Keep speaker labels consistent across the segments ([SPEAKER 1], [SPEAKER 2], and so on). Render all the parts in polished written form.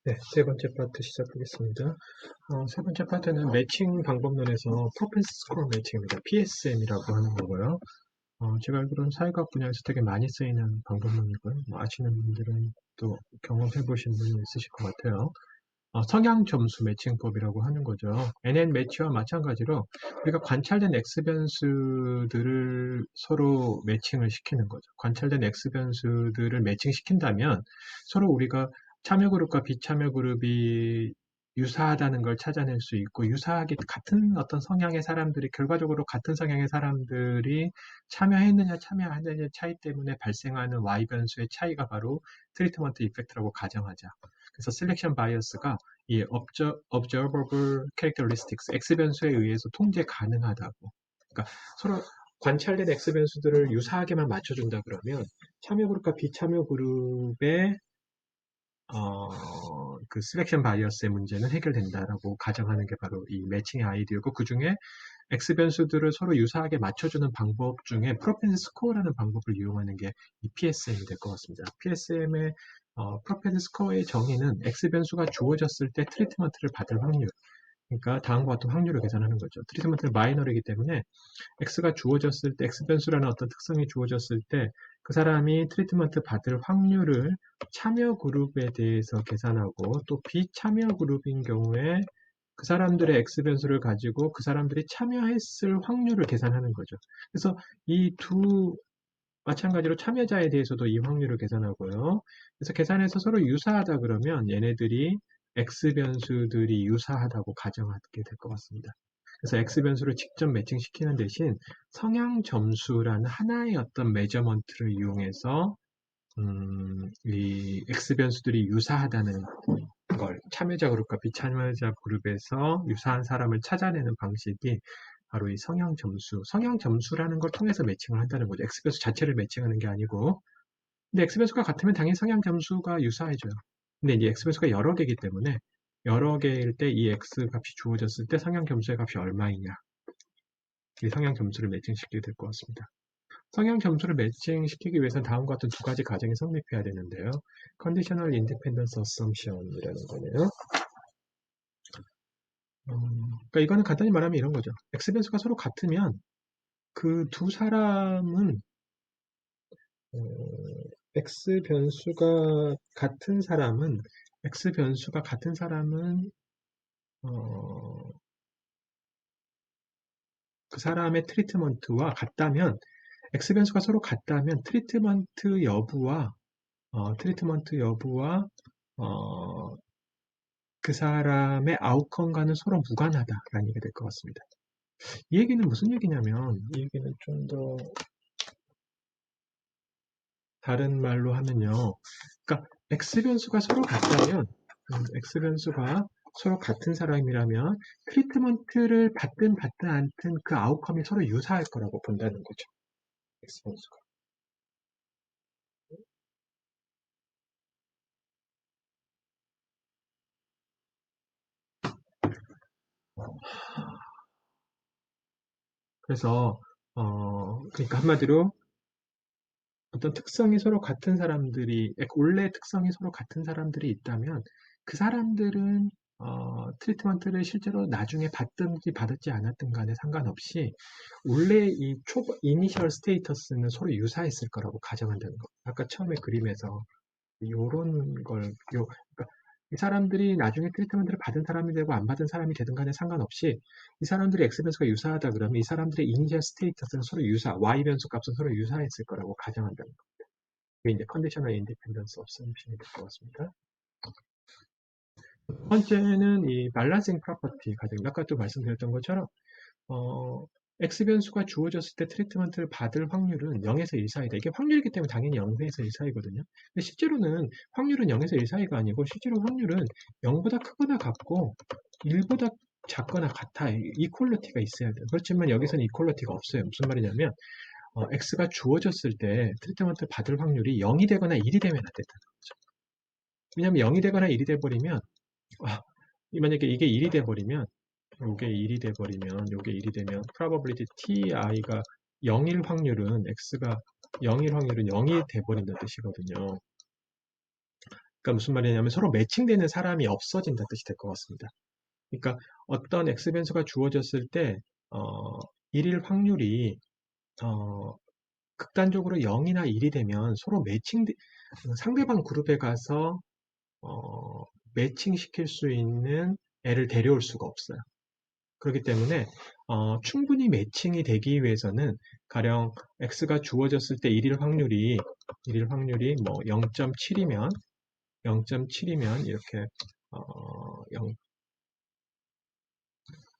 [SPEAKER 1] 네, 세 번째 파트 시작하겠습니다. 세 번째 파트는 매칭 방법론에서 프로펜스 스코어 매칭입니다. PSM이라고 하는 거고요. 제가 알기로는 사회과학 분야에서 되게 많이 쓰이는 방법론이고요. 아시는 분들은 또 경험해 보신 분이 있으실 것 같아요. 성향 점수 매칭법이라고 하는 거죠. NN 매치와 마찬가지로 우리가 관찰된 X 변수들을 서로 매칭을 시키는 거죠. 관찰된 X 변수들을 매칭시킨다면 서로 우리가 참여 그룹과 비참여 그룹이 유사하다는 걸 찾아낼 수 있고, 유사하게 같은 어떤 성향의 사람들이, 결과적으로 같은 성향의 사람들이 참여했느냐 참여 안 했느냐 차이 때문에 발생하는 Y 변수의 차이가 바로 트리트먼트 이펙트라고 가정하자. 그래서 셀렉션 바이어스가 이 observable characteristics, X 변수에 의해서 통제 가능하다고. 그러니까 서로 관찰된 X 변수들을 유사하게만 맞춰준다 그러면 참여 그룹과 비참여 그룹의 그 셀렉션 바이어스의 문제는 해결된다라고 가정하는 게 바로 이 매칭의 아이디어고, 그 중에 X 변수들을 서로 유사하게 맞춰주는 방법 중에 프로펜스 스코어라는 방법을 이용하는 게 이 PSM이 될 것 같습니다. PSM의 프로펜스 스코어의 정의는 X 변수가 주어졌을 때 트리트먼트를 받을 확률, 그러니까 다음과 같은 확률을 계산하는 거죠. 트리트먼트는 마이너르이기 때문에 X가 주어졌을 때, X 변수라는 어떤 특성이 주어졌을 때 그 사람이 트리트먼트 받을 확률을 참여 그룹에 대해서 계산하고, 또 비참여 그룹인 경우에 그 사람들의 X 변수를 가지고 그 사람들이 참여했을 확률을 계산하는 거죠. 그래서 이 두 마찬가지로 참여자에 대해서도 이 확률을 계산하고요. 그래서 계산해서 서로 유사하다 그러면 얘네들이 X 변수들이 유사하다고 가정하게 될 것 같습니다. 그래서 X 변수를 직접 매칭시키는 대신 성향 점수라는 하나의 어떤 메저먼트를 이용해서 이 X 변수들이 유사하다는 걸 참여자 그룹과 비참여자 그룹에서 유사한 사람을 찾아내는 방식이 바로 이 성향 점수라는 걸 통해서 매칭을 한다는 거죠. X 변수 자체를 매칭하는 게 아니고, 근데 X 변수가 같으면 당연히 성향 점수가 유사해져요. 근데 이제 X 변수가 여러 개이기 때문에 여러 개일 때 이 X 값이 주어졌을 때 성향 점수의 값이 얼마이냐, 이 성향 점수를 매칭시키게 될 것 같습니다. 성향 점수를 매칭시키기 위해서는 다음과 같은 두 가지 가정이 성립해야 되는데요. Conditional Independence Assumption이라는 거네요. 그러니까 이거는 간단히 말하면 이런 거죠. X 변수가 서로 같으면 그 두 사람은 어, X 변수가 같은 사람은 X 변수가 같은 사람은 그 사람의 트리트먼트와 같다면, X 변수가 서로 같다면 트리트먼트 여부와 어, 그 사람의 아웃컴과는 서로 무관하다라는 얘기가 될 것 같습니다. 이 얘기는 무슨 얘기냐면, 이 얘기는 좀 더 다른 말로 하면요. 그러니까 X 변수가 서로 같다면, X 변수가 서로 같은 사람이라면 트리트먼트를 받든 받지 않든 그 아웃컴이 서로 유사할 거라고 본다는 거죠. X 변수가. 그래서 그러니까 한마디로 어떤 특성이 서로 같은 사람들이, 원래 특성이 서로 같은 사람들이 있다면 그 사람들은 트리트먼트를 실제로 나중에 받든지 받았지 않았든 간에 상관없이 원래 이 이니셜 스테이터스는 서로 유사했을 거라고 가정한다는 거. 아까 처음에 그림에서 요런 그러니까 이 사람들이 나중에 트리트먼트를 받은 사람이 되고 안 받은 사람이 되든 간에 상관없이 이 사람들이 X 변수가 유사하다 그러면 이 사람들의 이니셜 스테이터스는 서로 Y 변수 값은 서로 유사했을 거라고 가정한다는 거. 그게 이제 컨디셔널 인디펜던스 업섬션이 될 것 같습니다. 첫 번째는 이 밸런싱 프로퍼티 가정입니다. 아까 또 말씀드렸던 것처럼 X 변수가 주어졌을 때 트리트먼트를 받을 확률은 0에서 1 사이다. 이게 확률이기 때문에 당연히 0에서 1 사이거든요. 근데 실제로는 확률은 0에서 1 사이가 아니고 실제로 확률은 0보다 크거나 같고 1보다 작거나 같아. 이퀄리티가 있어야 돼요. 그렇지만 여기서는 이퀄리티가 없어요. 무슨 말이냐면 X가 주어졌을 때 트리트먼트 받을 확률이 0이 되거나 1이 되면 안 된다는 거죠. 왜냐하면 0이 되거나 1이 돼버리면 만약에 이게 1이 돼버리면 요게 1이 돼버리면 요게 1이 되면 probability ti가 0일 확률은 X가 0일 확률은 0이 돼버린다는 뜻이거든요. 그러니까 무슨 말이냐면 서로 매칭되는 사람이 없어진다는 뜻이 될 것 같습니다. 그러니까 어떤 X 변수가 주어졌을 때, 일일 확률이, 어, 극단적으로 0이나 1이 되면 서로 상대방 그룹에 가서, 어, 매칭시킬 수 있는 애를 데려올 수가 없어요. 그렇기 때문에 충분히 매칭이 되기 위해서는 가령 x가 주어졌을 때 일일 확률이 뭐 0.7이면 이렇게 0,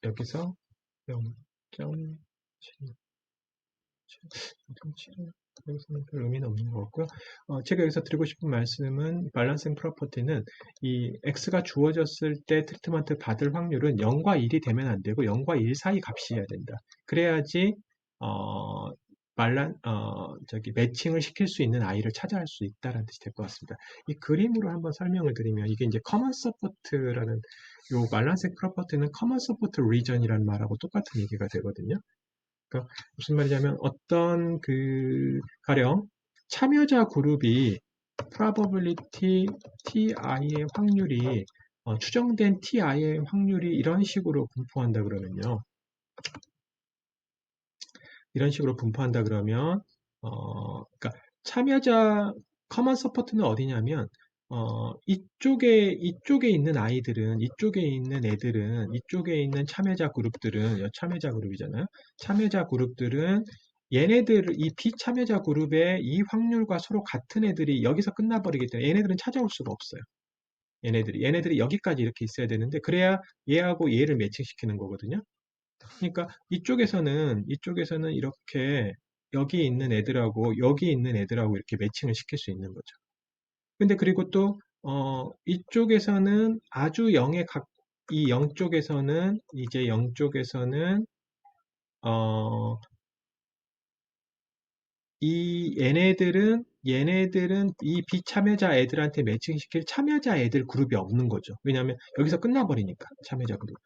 [SPEAKER 1] 여기서 0.7 0.7은 여기서는 별 의미는 없는 것 같고요. 제가 여기서 드리고 싶은 말씀은 밸런싱 프로퍼티는 이 x가 주어졌을 때 트리트먼트 받을 확률은 0과 1이 되면 안 되고 0과 1 사이 값이어야 된다. 그래야지 어, 매칭을 시킬 수 있는 아이를 찾아낼 수 있다는 뜻이 될 것 같습니다. 이 그림으로 한번 설명을 드리면 이게 이제 커먼 서포트라는 요 밸런싱 프로퍼티는 커먼 서포트 리전이라는 말하고 똑같은 얘기가 되거든요. 그러니까 무슨 말이냐면 어떤 가령 참여자 그룹이 probability ti의 확률이 추정된 ti의 확률이 이런 식으로 분포한다 그러면요. 이런 식으로 분포한다 그러면 그러니까 참여자 커먼 서포트는 어디냐면 이쪽에 있는 아이들은 이쪽에 있는 애들은 이쪽에 있는 참여자 그룹들은 참여자 그룹이잖아요. 참여자 그룹들은 얘네들 이 비참여자 그룹의 이 확률과 서로 같은 애들이 여기서 끝나버리기 때문에 얘네들은 찾아올 수가 없어요. 얘네들이 여기까지 이렇게 있어야 되는데 그래야 얘하고 얘를 매칭시키는 거거든요. 그러니까 이쪽에서는 이렇게 여기 있는 애들하고 이렇게 매칭을 시킬 수 있는 거죠. 근데 그리고 또 이쪽에서는 아주 0에 이 0쪽에서는 이제 0쪽에서는 어, 얘네들은 이 비참여자 애들한테 매칭시킬 참여자 애들 그룹이 없는 거죠. 왜냐하면 여기서 끝나버리니까 참여자 그룹.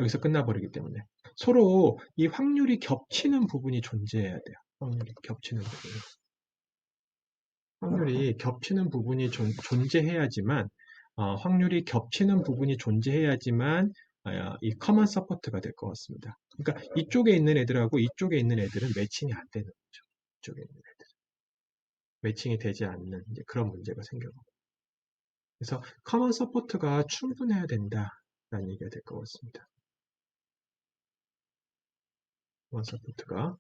[SPEAKER 1] 여기서 끝나버리기 때문에 서로 이 확률이 겹치는 부분이 존재해야 돼요. 확률이 겹치는 부분이 존재해야지만 확률이 ገብ치는 부분이 존재해야지만 이 커먼 서포트가 될 것 같습니다. 그러니까 이쪽에 있는 애들하고 이쪽에 있는 애들은 매칭이 안 되는 거죠. 이쪽에 있는 애들 매칭이 되지 않는 이제 그런 문제가 생겨요. 그래서 커먼 서포트가 충분해야 된다라는 얘기가 될 것 같습니다. 커먼 서포트가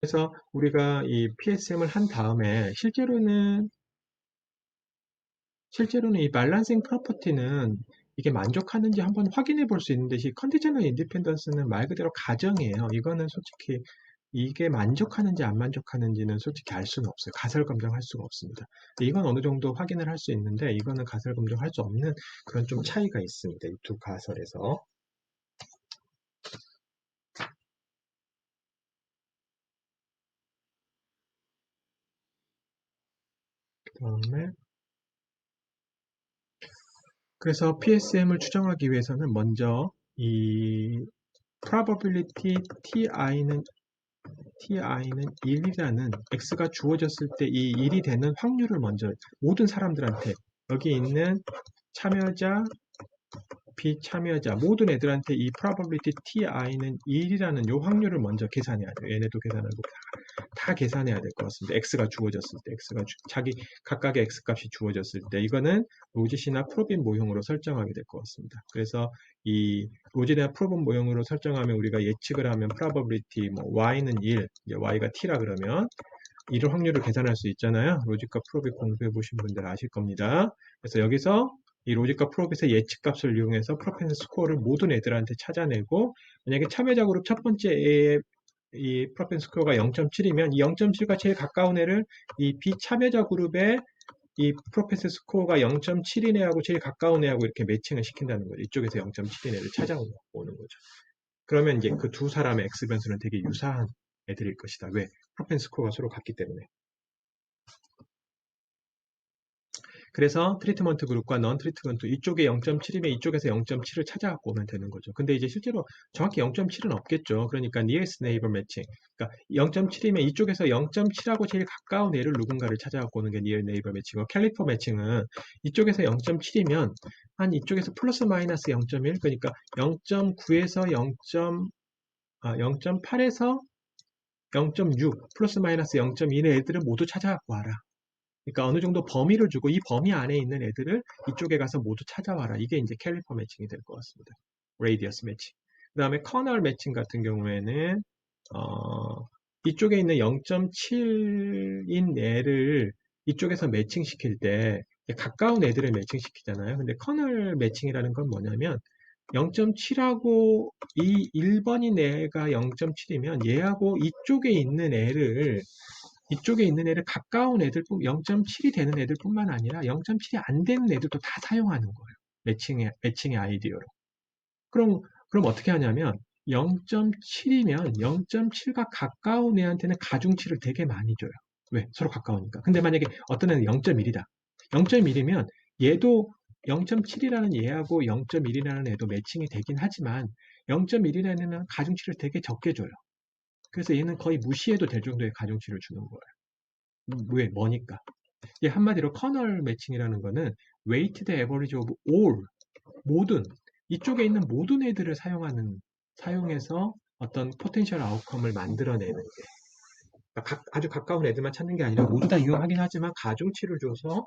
[SPEAKER 1] 그래서 우리가 이 PSM을 한 다음에 실제로는 이 밸런싱 프로퍼티는 이게 만족하는지 한번 확인해 볼 수 있는 듯이 컨디셔널 인디펜던스는 말 그대로 가정이에요. 이거는 솔직히 이게 만족하는지 안 만족하는지는 솔직히 알 수는 없어요. 가설 검증할 수가 없습니다. 이건 어느 정도 확인을 할 수 있는데 이거는 가설 검증할 수 없는 그런 좀 차이가 있습니다. 이 두 가설에서. 그다음에 그래서 PSM을 추정하기 위해서는 먼저 이 probability ti는 1이라는 x가 주어졌을 때 이 1이 되는 확률을 먼저 모든 사람들한테 여기 있는 참여자, 비참여자 모든 애들한테 이 probability ti는 1이라는 요 확률을 먼저 계산해야 돼요. 얘네도 계산하고 다 계산해야 될 것 같습니다. x가 주어졌을 때, 자기 각각의 x 값이 주어졌을 때 이거는 로짓이나 프로빈 모형으로 설정하게 될 것 같습니다. 그래서 이 로짓이나 프로빈 모형으로 설정하면 우리가 예측을 하면 probability 뭐 y는 1, 이제 y가 t라 그러면 이런 확률을 계산할 수 있잖아요. 로직과 프로빗 공부해 보신 분들 아실 겁니다. 그래서 여기서 이 로직과 프로빗의 예측값을 이용해서 프로펜스 스코어를 모든 애들한테 찾아내고 만약에 참여자 그룹 첫 번째 애의 이 프로펜스 스코어가 0.7이면 이 0.7과 제일 가까운 애를 이 비참여자 그룹의 이 프로펜스 스코어가 0.7인 애하고 제일 가까운 애하고 이렇게 매칭을 시킨다는 거죠. 이쪽에서 0.7인 애를 찾아오는 거죠. 그러면 이제 그 두 사람의 X 변수는 되게 유사한 애들일 것이다. 왜? 프로펜스 스코어가 서로 같기 때문에. 그래서 트리트먼트 그룹과 넌 트리트먼트 이쪽에 0.7이면 이쪽에서 0.7을 찾아갖고 오면 되는 거죠. 근데 이제 실제로 정확히 0.7은 없겠죠. 그러니까 nearest neighbor matching. 그러니까 0.7이면 이쪽에서 0.7하고 제일 가까운 애를 누군가를 찾아갖고 오는 게 near neighbor matching이고 캘리퍼 매칭은 이쪽에서 0.7이면 한 이쪽에서 플러스 마이너스 0.1 그러니까 0.9에서 0.8에서 0.6 플러스 마이너스 0.1의 애들을 모두 찾아갖고 와라. 그러니까 어느 정도 범위를 주고 이 범위 안에 있는 애들을 이쪽에 가서 모두 찾아와라. 이게 이제 캘리퍼 매칭이 될 것 같습니다. 레이디어스 매칭. 그 다음에 커널 매칭 같은 경우에는 이쪽에 있는 0.7인 애를 이쪽에서 매칭시킬 때 가까운 애들을 매칭시키잖아요. 근데 커널 매칭이라는 건 뭐냐면 0.7하고 이 1번인 애가 0.7이면 얘하고 이쪽에 있는 애를 가까운 애들, 0.7이 되는 애들뿐만 아니라 0.7이 안 되는 애들도 다 사용하는 거예요. 매칭의 아이디어로. 그럼 어떻게 하냐면 0.7이면 0.7과 가까운 애한테는 가중치를 되게 많이 줘요. 왜? 서로 가까우니까. 근데 만약에 어떤 애는 0.1이다. 0.1이면 얘도 0.7이라는 얘하고 0.1이라는 애도 매칭이 되긴 하지만 0.1이라는 애는 가중치를 되게 적게 줘요. 그래서 얘는 거의 무시해도 될 정도의 가중치를 주는 거예요. 왜? 뭐니까? 이게 한마디로 커널 매칭이라는 거는 weighted average of all 모든 이쪽에 있는 모든 애들을 사용해서 어떤 포텐셜 아웃컴을 만들어내는 게 그러니까 아주 가까운 애들만 찾는 게 아니라 모두 다 유용하긴 하지만 가중치를 줘서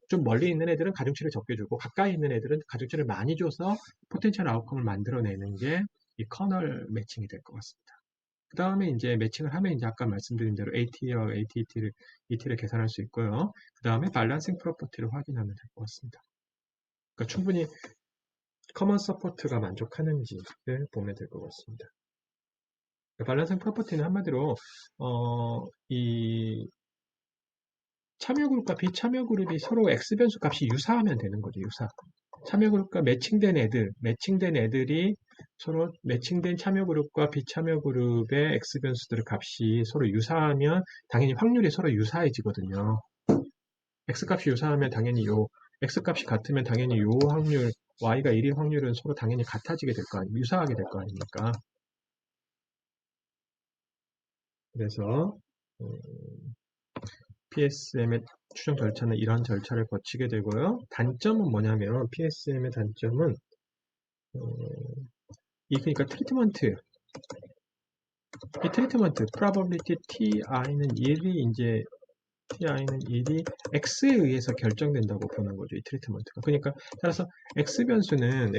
[SPEAKER 1] 좀 멀리 있는 애들은 가중치를 적게 주고 가까이 있는 애들은 가중치를 많이 줘서 포텐셜 아웃컴을 만들어내는 게 이 커널 매칭이 될 것 같습니다. 그 다음에 이제 매칭을 하면 이제 아까 말씀드린 대로 AT와 AT를 계산할 수 있고요. 그 다음에 밸런싱 프로퍼티를 확인하면 될 것 같습니다. 그러니까 충분히 커먼 서포트가 만족하는지를 보면 될 것 같습니다. 밸런싱 프로퍼티는 한마디로 이 참여 그룹과 비참여 그룹이 서로 X 변수 값이 유사하면 되는 거죠. 유사. 참여 그룹과 매칭된 애들이 서로 매칭된 참여 그룹과 비참여 그룹의 X 변수들의 값이 서로 유사하면 당연히 확률이 서로 유사해지거든요. X 값이 유사하면 당연히 X 값이 같으면 당연히 요 확률, Y가 1일 확률은 서로 당연히 같아지게 될 거 아닙니까? 유사하게 될 거 아닙니까? 그래서, PSM의 추정 절차는 이런 절차를 거치게 되고요. 단점은 뭐냐면, PSM의 단점은, 그러니까 이 트리트먼트, probability TI는 1이 이제 TI는 1이 X에 의해서 결정된다고 보는 거죠. 이 트리트먼트가. 그러니까 따라서 X 변수는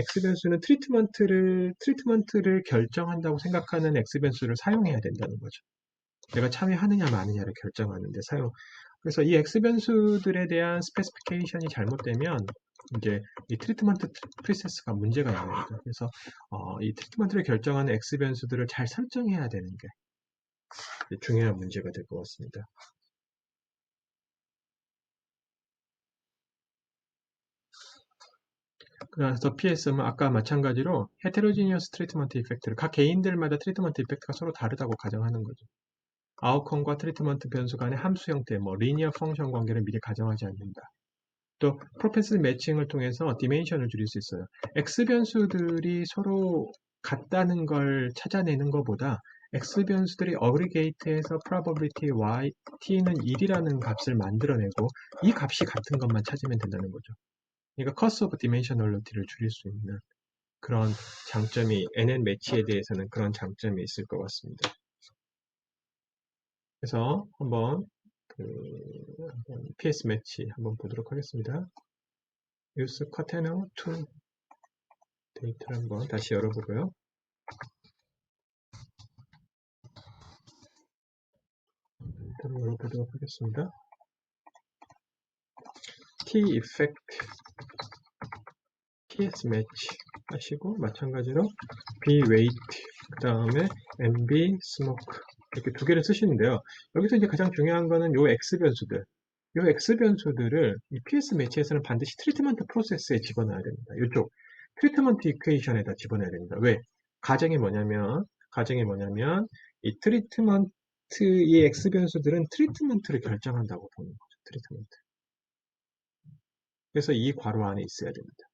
[SPEAKER 1] 트리트먼트를 결정한다고 생각하는 X 변수를 사용해야 된다는 거죠. 내가 참여하느냐 마느냐를 결정하는데 그래서 이 X 변수들에 대한 스페시피케이션이 잘못되면 이제 이 트리트먼트 프로세스가 문제가 있는 거죠. 그래서 이 트리트먼트를 결정하는 X 변수들을 잘 설정해야 되는 게 중요한 문제가 될 것 같습니다. 그래서 PSM은 아까 마찬가지로 헤테로지니어스 트리트먼트 이펙트를 각 개인들마다 트리트먼트 이펙트가 서로 다르다고 가정하는 거죠. 아웃컴과 트리트먼트 변수 간의 함수 형태, 리니어 펑션 관계를 미리 가정하지 않는다. 또 프로펜스 매칭을 통해서 디멘션을 줄일 수 있어요. X 변수들이 서로 같다는 걸 찾아내는 것보다 X 변수들이 어그리게이트해서 probability y, t는 1이라는 값을 만들어내고 이 값이 같은 것만 찾으면 된다는 거죠. 그러니까 cost of dimensionality를 줄일 수 있는 그런 장점이 NN 매치에 대해서는 그런 장점이 있을 것 같습니다. 그래서 한번 PS 매치 한번 보도록 하겠습니다. use catenary to 데이터를 한번 다시 열어보고요. 데이터를 열어보도록 하겠습니다. T effect PS 매치 하시고 마찬가지로 B weight 그 다음에 MB smoke 이렇게 두 개를 쓰시는데요. 여기서 이제 가장 중요한 거는 요 X 변수들. 요 X 변수들을 이 PS 매치에서는 반드시 트리트먼트 프로세스에 집어넣어야 됩니다. 이쪽 트리트먼트 이퀘이션에다 집어넣어야 됩니다. 왜? 가정이 뭐냐면 이 트리트먼트 이 X 변수들은 트리트먼트를 결정한다고 보는 거죠. 트리트먼트. 그래서 이 괄호 안에 있어야 됩니다.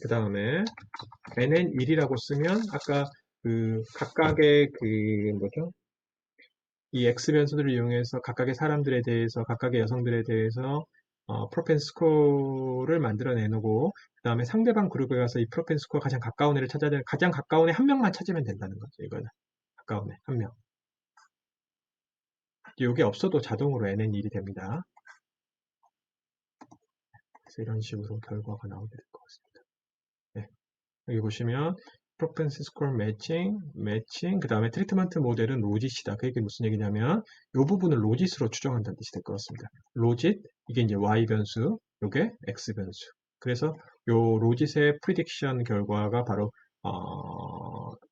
[SPEAKER 1] 그 다음에 NN1이라고 쓰면 아까 그 각각의 그 뭐죠? 이 X 변수들을 이용해서 각각의 사람들에 대해서 각각의 여성들에 대해서 프로펜스 스코어를 만들어내놓고 그 다음에 상대방 그룹에 가서 이 프로펜스 스코어 가장 가까운 애를 찾아야 되는 가장 가까운 애 한 명만 찾으면 된다는 거죠. 이거는 가까운 애 한 명. 이게 없어도 자동으로 NN1이 됩니다. 그래서 이런 식으로 결과가 나오게 될 것 같습니다. 네. 여기 보시면 프로펜시 스코어 매칭, 그 다음에 트리트먼트 모델은 로짓이다. 그 얘기 무슨 얘기냐면 이 부분을 로짓으로 추정한다는 뜻이 될 것 같습니다. 로짓, 이게 이제 Y 변수, 요게 X 변수. 그래서 요 로짓의 프리딕션 결과가 바로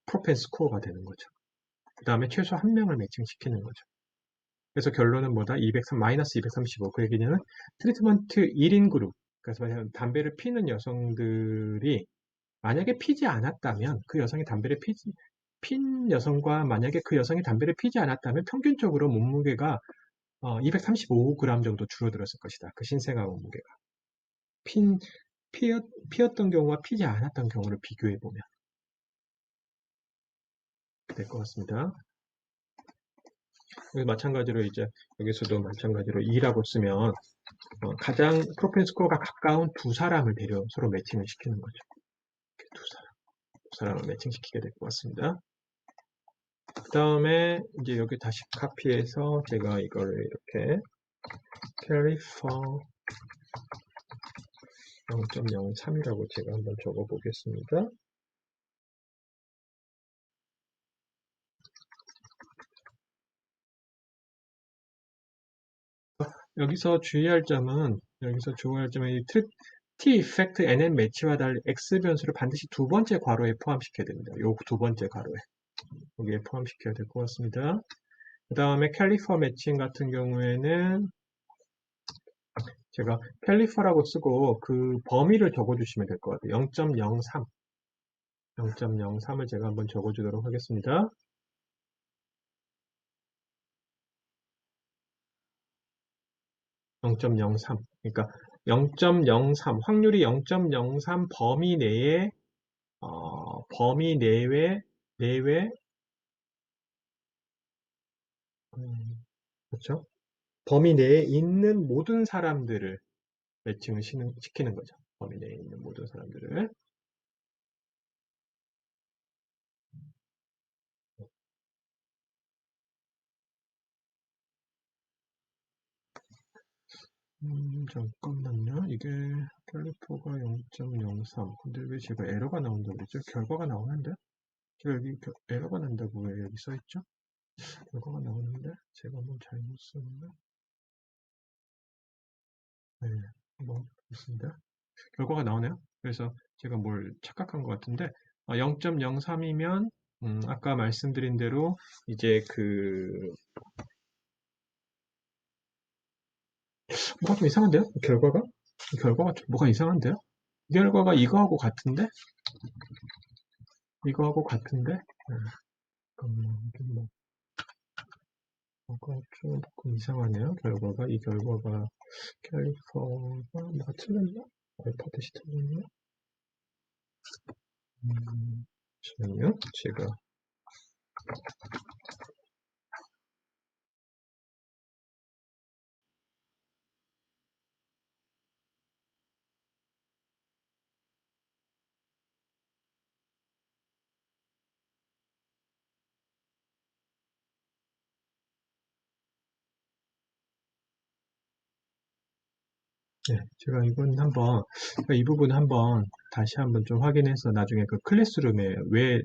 [SPEAKER 1] 프로펜스 스코어가 되는 거죠. 그 다음에 최소 한 명을 매칭시키는 거죠. 그래서 결론은 뭐다? 203, 마이너스 235. 그 얘기는 트리트먼트 1인 그룹. 그래서 담배를 피는 여성들이 만약에 피지 않았다면 그 여성이 핀 여성과 만약에 그 여성이 담배를 피지 않았다면 평균적으로 몸무게가 235g 정도 줄어들었을 것이다. 그 신생아 몸무게가. 핀, 피었던 경우와 피지 않았던 경우를 비교해 보면 될 것 같습니다. 마찬가지로 이제 여기서도 마찬가지로 2라고 쓰면 가장 프로펜 스코어가 가까운 두 사람을 서로 매칭을 시키는 거죠. 두 사람을 매칭시키게 될 것 같습니다. 그 다음에 이제 여기 다시 카피해서 제가 이거를 이렇게 캐리퍼 0.03이라고 제가 한번 적어 보겠습니다. 여기서 주의할 점은 이 T 이펙트 NN 매치와 달리 X 변수를 반드시 두 번째 괄호에 포함시켜야 됩니다. 요 두 번째 괄호에 여기에 포함시켜야 될 것 같습니다. 그 다음에 캘리퍼 매칭 같은 경우에는 제가 캘리퍼라고 쓰고 그 범위를 적어주시면 될 것 같아요. 0.03 0.03을 제가 한번 적어주도록 하겠습니다. 0.03 그러니까 0.03 확률이 0.03 범위 내외 그렇죠? 범위 내에 있는 모든 사람들을 매칭을 시키는 거죠. 범위 내에 있는 모든 사람들을. 잠깐만요. 이게 캘리퍼가 0.03. 근데 왜 제가 에러가 나온다고 그랬죠? 결과가 나오는데? 제가 여기 에러가 난다고 왜 여기 써있죠? 결과가 나오는데? 제가 뭐 잘못 썼나? 네, 뭐, 있습니다. 결과가 나오네요. 그래서 제가 뭘 착각한 것 같은데, 0.03이면, 아까 말씀드린 대로, 이제 뭐가 좀 이상한데요? 결과가 좀 뭐가 이상한데요? 이 결과가 이거하고 같은데? 이거하고 같은데? 뭐, 뭐가 조금 이상하네요. 이 결과가, 캘리퍼가, 뭐가 틀렸나? 알파 대시 틀렸나? 잠시만요. 제가, 네, 제가 이 부분 한번 다시 한번 좀 확인해서 나중에 그 클래스룸에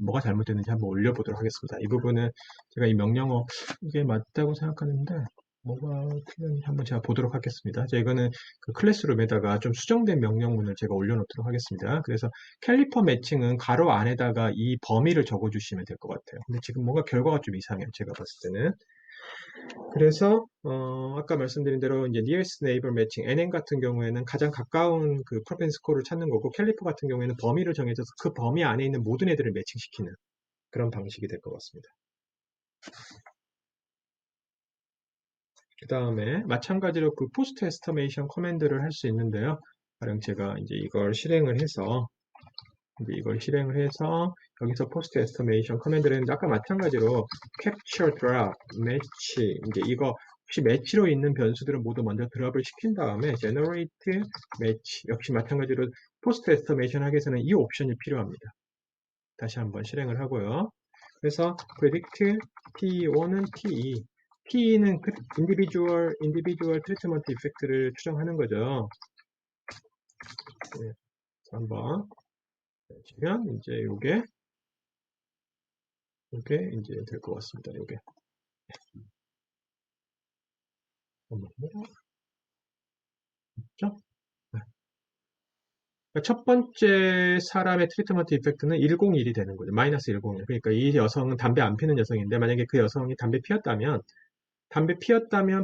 [SPEAKER 1] 뭐가 잘못됐는지 한번 올려보도록 하겠습니다. 이 부분은 제가 이 명령어 이게 맞다고 생각하는데 뭐가 틀렸는지 한번 제가 보도록 하겠습니다. 이거는 그 클래스룸에다가 좀 수정된 명령문을 제가 올려놓도록 하겠습니다. 그래서 캘리퍼 매칭은 가로 안에다가 이 범위를 적어주시면 될 것 같아요. 근데 지금 뭔가 결과가 좀 이상해요. 제가 봤을 때는. 그래서 아까 말씀드린 대로 이제 nearest neighbor matching NN 같은 경우에는 가장 가까운 그 프로펜스 스코어를 찾는 거고 캘리퍼 같은 경우에는 범위를 정해서 그 범위 안에 있는 모든 애들을 매칭시키는 그런 방식이 될 것 같습니다. 그 다음에 마찬가지로 그 포스트 에스터메이션 커맨드를 할 수 있는데요. 가령 제가 이제 이걸 실행을 해서 여기서 포스트 에스터메이션 커맨드를 했는데 아까 마찬가지로 capture, drop, match 이제 이거 혹시 매치로 있는 변수들은 모두 먼저 드랍을 시킨 다음에 generate, match 역시 마찬가지로 포스트 에스터메이션 하기 위해서는 이 옵션이 필요합니다. 다시 한번 실행을 하고요. 그래서 predict T1은 T2 T는 individual treatment effect를 추정하는 거죠. 네, 한번 치면 이제 요게 이제 될 것 같습니다. 요게 그렇죠? 네. 첫 번째 사람의 트리트먼트 이펙트는 101이 되는 거죠. 마이너스 101. 그러니까 이 여성은 담배 안 피는 여성인데 만약에 그 여성이 담배 피웠다면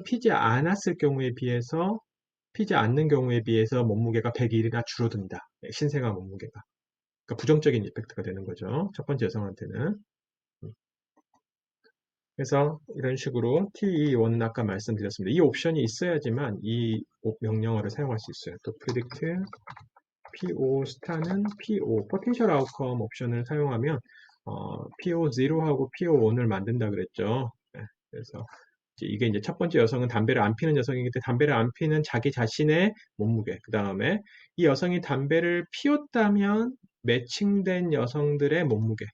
[SPEAKER 1] 피지 않았을 경우에 비해서 피지 않는 경우에 비해서 몸무게가 101이나 줄어든다. 신생아 몸무게가. 그러니까 부정적인 이펙트가 되는 거죠. 첫 번째 여성한테는. 그래서 이런 식으로 TE1 아까 말씀드렸습니다. 이 옵션이 있어야지만 이 명령어를 사용할 수 있어요. 또 predict PO 스타는 PO potential outcome 옵션을 사용하면 PO0하고 PO1을 만든다 그랬죠. 네, 그래서 이게 이제 첫 번째 여성은 담배를 안 피는 여성이기 때문에 담배를 안 피는 자기 자신의 몸무게. 그 다음에 이 여성이 담배를 피웠다면 매칭된 여성들의 몸무게.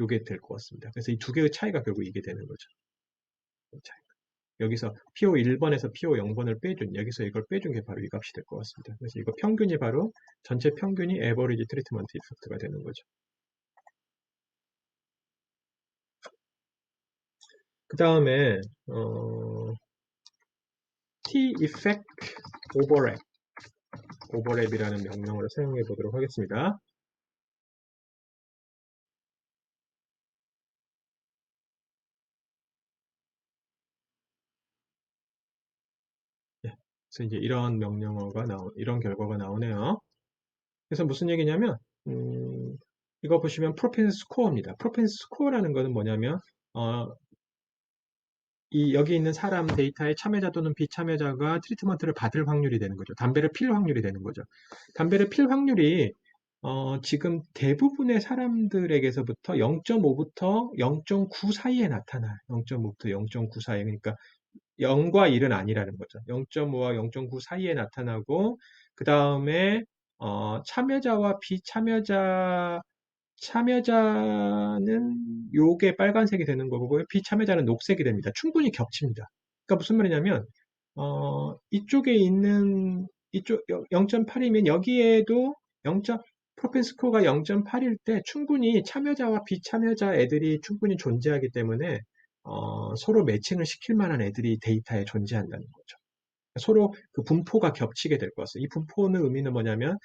[SPEAKER 1] 요게 될 것 같습니다. 그래서 이 두 개의 차이가 결국 이게 되는 거죠. 여기서 PO 1번에서 PO 0번을 여기서 이걸 빼준 게 바로 이 값이 될 것 같습니다. 그래서 이거 평균이 바로, 전체 평균이 에버리지 트리트먼트 이펙트가 되는 거죠. 그 다음에, T effect overlap이라는 명령어를 사용해 보도록 하겠습니다. 그래서 이제 이런 이런 결과가 나오네요. 그래서 무슨 얘기냐면, 이거 보시면 프로펜스 스코어입니다. 프로펜스 스코어라는 거는 뭐냐면, 여기 있는 사람 데이터의 참여자 또는 비참여자가 트리트먼트를 받을 확률이 되는 거죠. 담배를 필 확률이 되는 거죠. 담배를 필 확률이, 지금 대부분의 사람들에게서부터 0.5부터 0.9 사이에 나타나요. 0.5부터 0.9 사이. 그러니까 0과 1은 아니라는 거죠. 0.5와 0.9 사이에 나타나고 그 다음에 참여자와 참여자는 요게 빨간색이 되는 거고요. 비참여자는 녹색이 됩니다. 충분히 겹칩니다. 그러니까 무슨 말이냐면 이쪽에 있는 이쪽 0.8이면 여기에도 0. 프로펜스코어가 0.8일 때 충분히 참여자와 비참여자 애들이 충분히 존재하기 때문에 서로 매칭을 시킬 만한 애들이 데이터에 존재한다는 거죠. 서로 그 분포가 겹치게 될 것 같습니다. 이 분포는 의미는 뭐냐면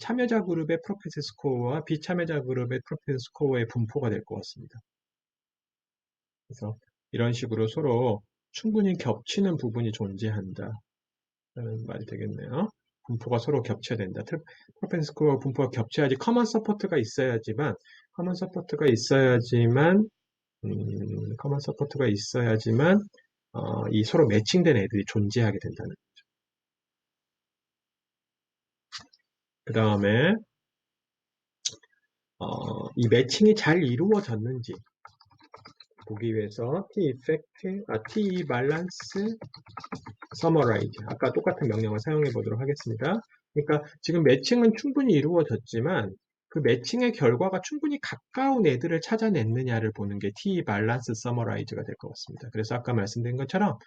[SPEAKER 1] 참여자 그룹의 프로펜스 스코어와 비참여자 그룹의 프로펜스 스코어의 분포가 될 것 같습니다. 그래서 이런 식으로 서로 충분히 겹치는 부분이 존재한다 라는 말이 되겠네요. 분포가 서로 겹쳐야 된다. 프로펜스 스코어와 분포가 겹쳐야지 커먼 서포트가 있어야지만 이 서로 매칭된 애들이 존재하게 된다는 거죠. 그 다음에 이 매칭이 잘 이루어졌는지 보기 위해서 T balance summarize 아까 똑같은 명령을 사용해 보도록 하겠습니다. 그러니까 지금 매칭은 충분히 이루어졌지만 그 매칭의 결과가 충분히 가까운 애들을 찾아냈느냐를 보는 게 T balance summarize가 될 것 같습니다. 그래서 아까 말씀드린 것처럼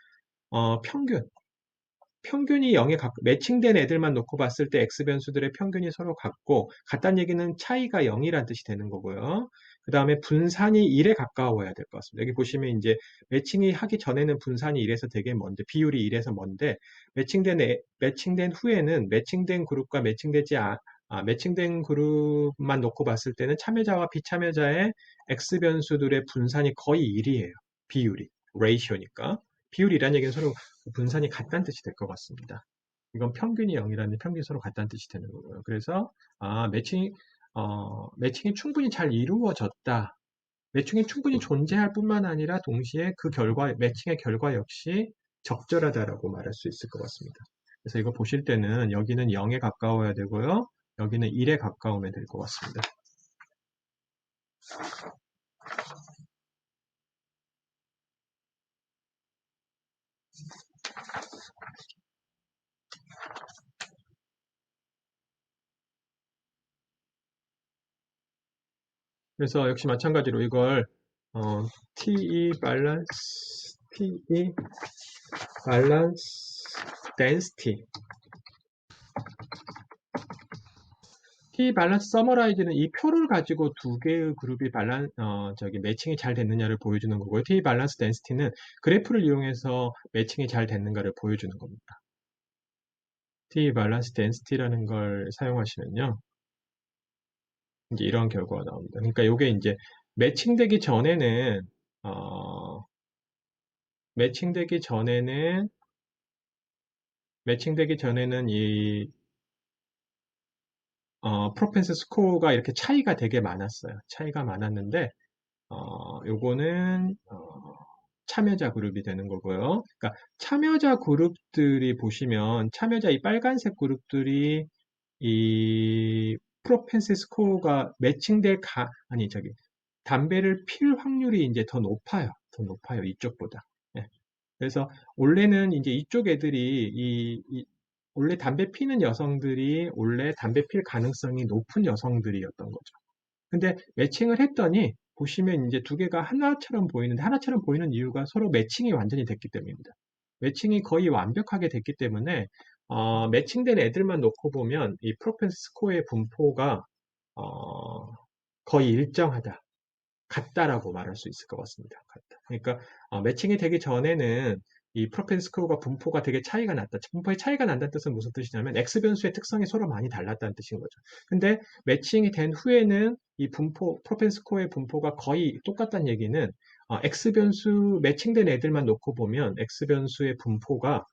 [SPEAKER 1] 평균이 0에 매칭된 애들만 놓고 봤을 때 X 변수들의 평균이 서로 같다는 얘기는 차이가 0이라는 뜻이 되는 거고요. 그 다음에 분산이 1에 가까워야 될 것 같습니다. 여기 보시면 이제 매칭이 하기 전에는 분산이 1에서 되게 먼데, 비율이 1에서 먼데, 매칭된 후에는 매칭된 그룹과 매칭된 그룹만 놓고 봤을 때는 참여자와 비참여자의 X 변수들의 분산이 거의 1이에요. 비율이. 레이시오니까. 비율이라는 얘기는 서로 분산이 같다는 뜻이 될 것 같습니다. 이건 평균이 0이라는 평균이 서로 같다는 뜻이 되는 거고요. 그래서 매칭이 충분히 잘 이루어졌다. 매칭이 충분히 존재할 뿐만 아니라 동시에 그 매칭의 결과 역시 적절하다라고 말할 수 있을 것 같습니다. 그래서 이거 보실 때는 여기는 0에 가까워야 되고요. 여기는 1에 가까우면 될 것 같습니다. 그래서 역시 마찬가지로 이걸 TE balance density T 밸런스 서머라이즈는 이 표를 가지고 두 개의 그룹이 매칭이 잘 됐느냐를 보여주는 거고요. T 밸런스 덴시티는 그래프를 이용해서 매칭이 잘 됐는가를 보여주는 겁니다. T 밸런스 덴시티라는 걸 사용하시면요. 이제 이런 결과가 나옵니다. 그러니까 이게 이제 매칭되기 전에는 어, 매칭되기 전에는 매칭되기 전에는 이 프로펜스 스코어가 이렇게 차이가 되게 많았어요. 차이가 많았는데 요거는 참여자 그룹이 되는 거고요. 그러니까 참여자 그룹들이 보시면 참여자 이 빨간색 그룹들이 이 프로펜스 스코어가 매칭될 담배를 필 확률이 이제 더 높아요. 더 높아요. 이쪽보다. 예. 그래서 원래는 이제 이쪽 애들이 원래 담배 피는 여성들이 원래 담배 필 가능성이 높은 여성들이었던 거죠. 근데 매칭을 했더니 보시면 이제 두 개가 하나처럼 보이는데 하나처럼 보이는 이유가 서로 매칭이 완전히 됐기 때문입니다. 매칭이 거의 완벽하게 됐기 때문에 매칭된 애들만 놓고 보면 이 프로펜스 스코어의 분포가 어, 거의 일정하다. 같다라고 말할 수 있을 것 같습니다. 같다. 그러니까 매칭이 되기 전에는 이 프로펜스 스코어가 분포가 되게 차이가 났다. 분포의 차이가 난다는 뜻은 무슨 뜻이냐면 X 변수의 특성이 서로 많이 달랐다는 뜻인 거죠. 근데 매칭이 된 후에는 이 프로펜스 스코어의 분포가 거의 똑같다는 얘기는 X 변수 매칭된 애들만 놓고 보면 X 변수의 분포가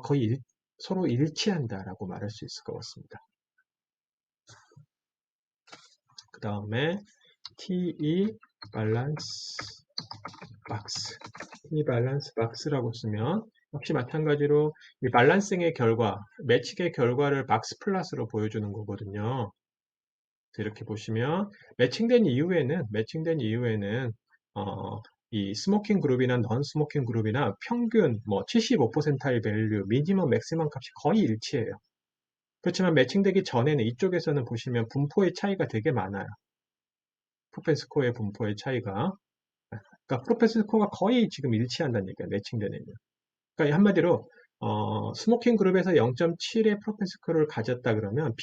[SPEAKER 1] 거의 서로 일치한다라고 말할 수 있을 것 같습니다. 그 다음에 TE 밸런스 박스. 이 밸런스 박스라고 쓰면 역시 마찬가지로 이 밸런싱의 결과, 매칭의 결과를 박스 플러스로 보여주는 거거든요. 이렇게 보시면 매칭된 이후에는 이 스모킹 그룹이나 넌 스모킹 그룹이나 평균 뭐 75%의 밸류, 미니멈 맥시멈 값이 거의 일치해요. 그렇지만 매칭되기 전에는 이쪽에서는 보시면 분포의 차이가 되게 많아요. 프로펜스코어의 분포의 차이가. 그러니까 프로펜스코어가 거의 지금 일치한다는 얘기야. 매칭되는. 그러니까 한마디로 스모킹 그룹에서 0.7의 프로펜스코어를 가졌다 그러면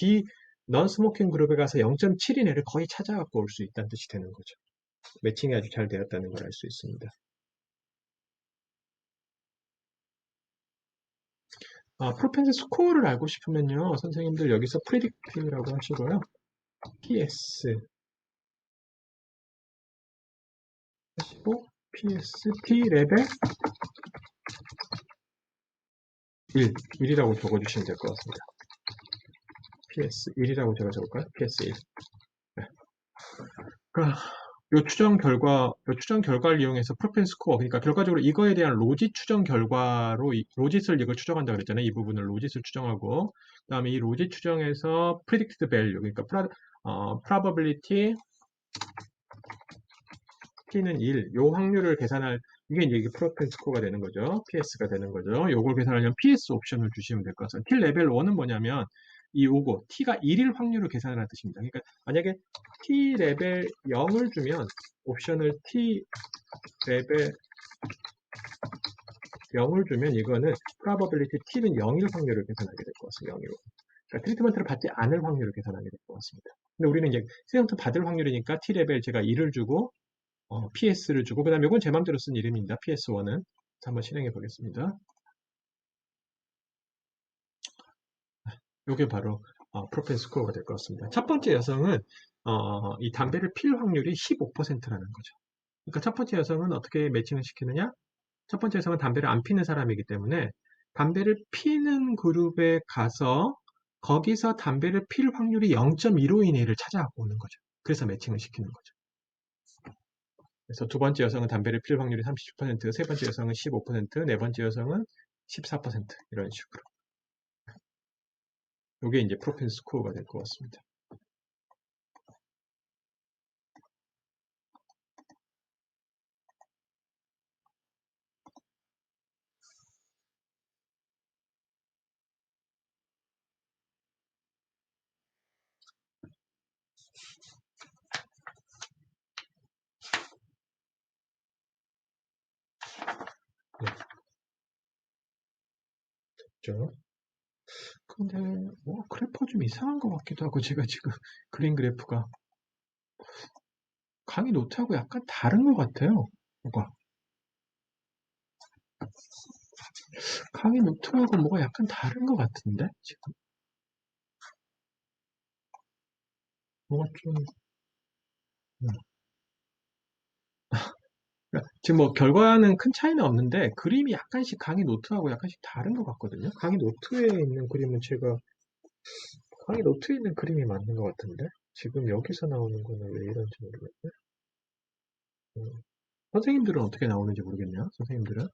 [SPEAKER 1] 넌 스모킹 그룹에 가서 0.7인 애를 거의 찾아갖고 올 수 있다는 뜻이 되는 거죠. 매칭이 아주 잘 되었다는 걸 알 수 있습니다. 프로펜스 스코어를 알고 싶으면요. 선생님들 여기서 프리딕티브라고 하시고요. PS 하시고 PST 레벨 1이라고 적어주시면 될 것 같습니다. PS1이라고 제가 적을까요? PS1. 네. 그러니까 요 추정 결과를 이용해서 프로펜 스코어, 그러니까 결과적으로 이거에 대한 로짓 추정 결과로, 로짓을 이걸 추정한다 그랬잖아요. 이 부분을 로짓을 추정하고, 그 다음에 이 로짓 추정에서 predicted value, 그러니까 probability t는 1, 요 확률을 계산할, 이게 이제 프로펜 스코어가 되는 거죠. PS가 되는 거죠. 요걸 계산하려면 PS 옵션을 주시면 될 것 같습니다. T 레벨 1은 뭐냐면, 이 요거, T가 1일 확률을 계산하는 뜻입니다. 그러니까 만약에 T 레벨 0을 주면, 옵션을 T 레벨 0을 주면 이거는 probability T는 0일 확률을 계산하게 될 것 같습니다. 0일. 그러니까 트리트먼트를 받지 않을 확률을 계산하게 될 것 같습니다. 근데 우리는 이제 트리트먼트 받을 확률이니까 T 레벨 제가 1을 주고 PS를 주고, 그 다음에 이건 제 맘대로 쓴 이름입니다. PS1은. 한번 실행해 보겠습니다. 이게 바로 프로펜 스코어가 될 것 같습니다. 첫 번째 여성은 이 담배를 필 확률이 15%라는 거죠. 그러니까 첫 번째 여성은 어떻게 매칭을 시키느냐? 첫 번째 여성은 담배를 안 피는 사람이기 때문에 담배를 피는 그룹에 가서 거기서 담배를 필 확률이 0.15인 애를 찾아오는 거죠. 그래서 매칭을 시키는 거죠. 그래서 두 번째 여성은 담배를 필 확률이 37%, 세 번째 여성은 15%, 네 번째 여성은 14% 이런 식으로. 이게 이제 프로펜스 스코어가 될 것 같습니다. 네, 그죠? 근데 그래프가 좀 이상한 것 같기도 하고 제가 지금 그린 그래프가 강의 노트하고 약간 다른 것 같아요. 뭐가 강의 노트하고 뭐가 약간 다른 것 같은데 지금 뭐가 좀 음. 그러니까 지금 뭐 결과는 큰 차이는 없는데 그림이 약간씩 강의 노트하고 약간씩 다른 것 같거든요. 강의 노트에 있는 그림은 제가 강의 노트에 있는 그림이 맞는 것 같은데 지금 여기서 나오는 거는 왜 이런지 모르겠네. 음. 선생님들은 어떻게 나오는지 모르겠네요. 선생님들은.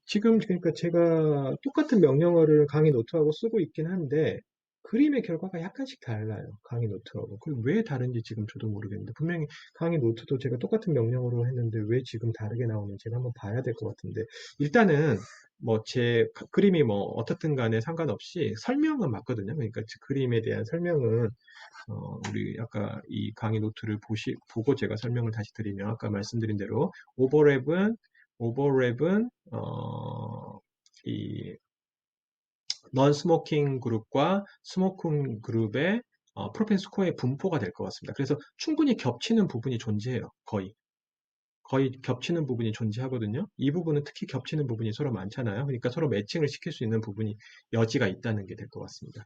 [SPEAKER 1] 지금 그러니까 제가 똑같은 명령어를 강의 노트하고 쓰고 있긴 한데 그림의 결과가 약간씩 달라요. 강의 노트하고. 그 왜 다른지 지금 저도 모르겠는데 분명히 강의 노트도 제가 똑같은 명령어로 했는데 왜 지금 다르게 나오는지 제가 한번 봐야 될 것 같은데 일단은 뭐 제 그림이 뭐 어떻든 간에 상관없이 설명은 맞거든요. 그러니까 그림에 대한 설명은 우리 아까 이 강의 노트를 보고 제가 설명을 다시 드리면 아까 말씀드린 대로 오버랩은 이 non-smoking 그룹과 스모킹 그룹의 프로펜 스코어의 분포가 될 것 같습니다. 그래서 충분히 겹치는 부분이 존재해요. 거의 겹치는 부분이 존재하거든요. 이 부분은 특히 겹치는 부분이 서로 많잖아요. 그러니까 서로 매칭을 시킬 수 있는 부분이 여지가 있다는 게 될 것 같습니다.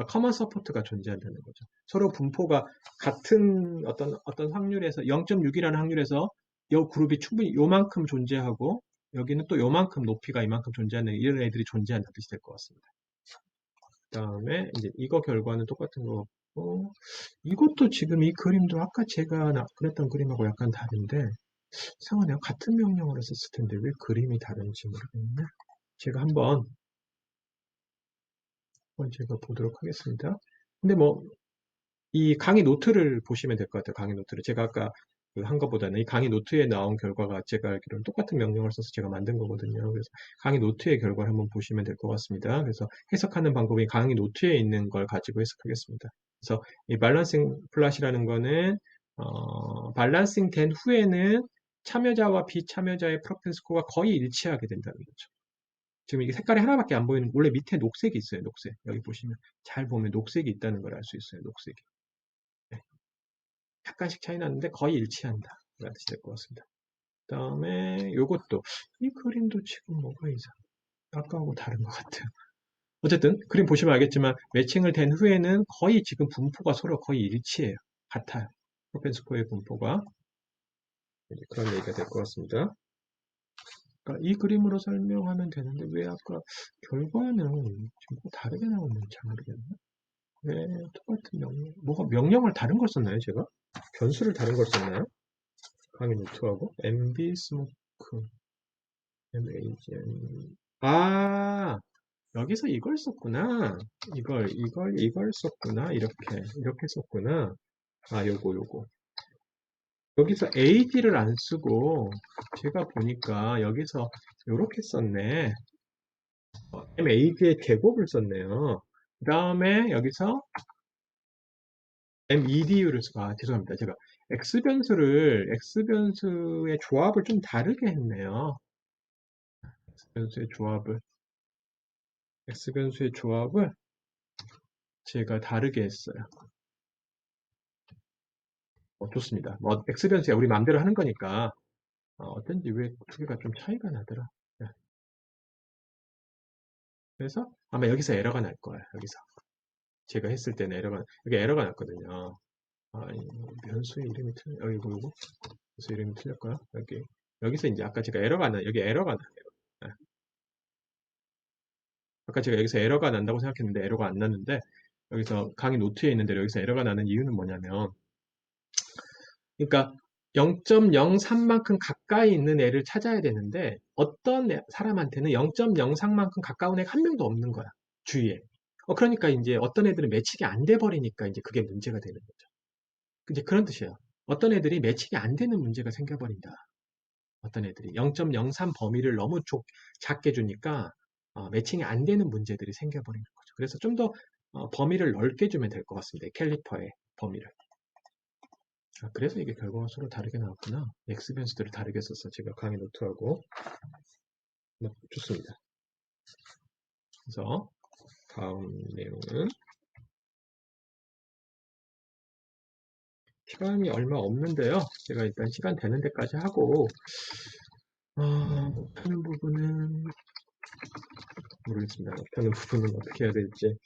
[SPEAKER 1] 커먼 서포트가 존재한다는 거죠. 서로 분포가 같은 어떤 확률에서 0.6이라는 확률에서 이 그룹이 충분히 요만큼 존재하고 여기는 또 요만큼 높이가 이만큼 존재하는 이런 애들이 존재한다는 뜻이 될 것 같습니다. 그다음에 이제 이거 결과는 똑같은 거 같고 이것도 지금 이 그림도 아까 제가 그랬던 그림하고 약간 다른데 이상하네요. 같은 명령어를 썼을 텐데 왜 그림이 다른지 모르겠네. 제가 한번 제가 보도록 하겠습니다. 근데 뭐 이 강의 노트를 보시면 될 것 같아요. 강의 노트를. 제가 아까 그한 것보다는 이 강의 노트에 나온 결과가 제가 알기로는 똑같은 명령을 써서 제가 만든 거거든요. 그래서 강의 노트의 결과를 한번 보시면 될 것 같습니다. 그래서 해석하는 방법이 강의 노트에 있는 걸 가지고 해석하겠습니다. 그래서 이 밸런싱 플랫이라는 거는 밸런싱 된 후에는 참여자와 비참여자의 프로펜 스코어가 거의 일치하게 된다는 거죠. 지금 이게 색깔이 하나밖에 안 보이는, 원래 밑에 녹색이 있어요, 녹색. 여기 보시면, 잘 보면 녹색이 있다는 걸 알 수 있어요, 녹색이. 네. 약간씩 차이 나는데 거의 일치한다. 라는 뜻이 될 것 같습니다. 그 다음에 요것도, 이 그림도 지금 뭐가 이상, 아까하고 다른 것 같아요. 어쨌든, 그림 보시면 알겠지만, 매칭을 된 후에는 거의 지금 분포가 서로 거의 일치해요. 같아요. 프로펜스코의 분포가. 그런 얘기가 될 것 같습니다. 그러니까 이 그림으로 설명하면 되는데, 왜 아까 결과는 지금 다르게 나오는지 잘 모르겠네. 왜 똑같은 명령을 다른 걸 썼나요, 제가? 변수를 다른 걸 썼나요? 강의 노트하고 MB 스모크 MAGN 여기서 이걸 썼구나. 이걸 썼구나. 이렇게 썼구나. 요거. 여기서 AD를 안 쓰고 제가 보니까 여기서 이렇게 썼네. MAD의 제곱을 썼네요. 그 다음에 여기서 MEDU를 죄송합니다. 제가 X변수의 조합을 좀 다르게 했네요. X변수의 조합을, X변수의 조합을 제가 다르게 했어요. 좋습니다. 뭐, X변수야 우리 마음대로 하는 거니까, 어쩐지 왜 두 개가 좀 차이가 나더라. 네. 그래서 아마 여기서 에러가 날 거예요. 여기서. 제가 했을 때는 여기 에러가 났거든요. 이 변수의 이름이 이거. 변수 이름이 틀렸고요. 여기서 이제 아까 제가 여기 에러가 나요. 네. 아까 제가 여기서 에러가 난다고 생각했는데 에러가 안 났는데 여기서 강의 노트에 있는 대로 여기서 에러가 나는 이유는 뭐냐면 그러니까 0.03만큼 가까이 있는 애를 찾아야 되는데 어떤 사람한테는 0.03만큼 가까운 애가 한 명도 없는 거야. 주위에. 그러니까 이제 어떤 애들은 매칭이 안 돼 버리니까 이제 그게 문제가 되는 거죠. 이제 그런 뜻이에요. 어떤 애들이 매칭이 안 되는 문제가 생겨버린다. 어떤 애들이 0.03 범위를 너무 작게 주니까 매칭이 안 되는 문제들이 생겨버리는 거죠. 그래서 좀 더 범위를 넓게 주면 될 것 같습니다. 캘리퍼의 범위를. 그래서 이게 결과가 서로 다르게 나왔구나. X 변수들을 다르게 썼어. 제가 강의 노트하고. 좋습니다. 그래서 다음 내용은 시간이 얼마 없는데요. 제가 일단 시간 되는 데까지 하고 못하는 부분은 모르겠습니다. 못하는 부분은 어떻게 해야 될지.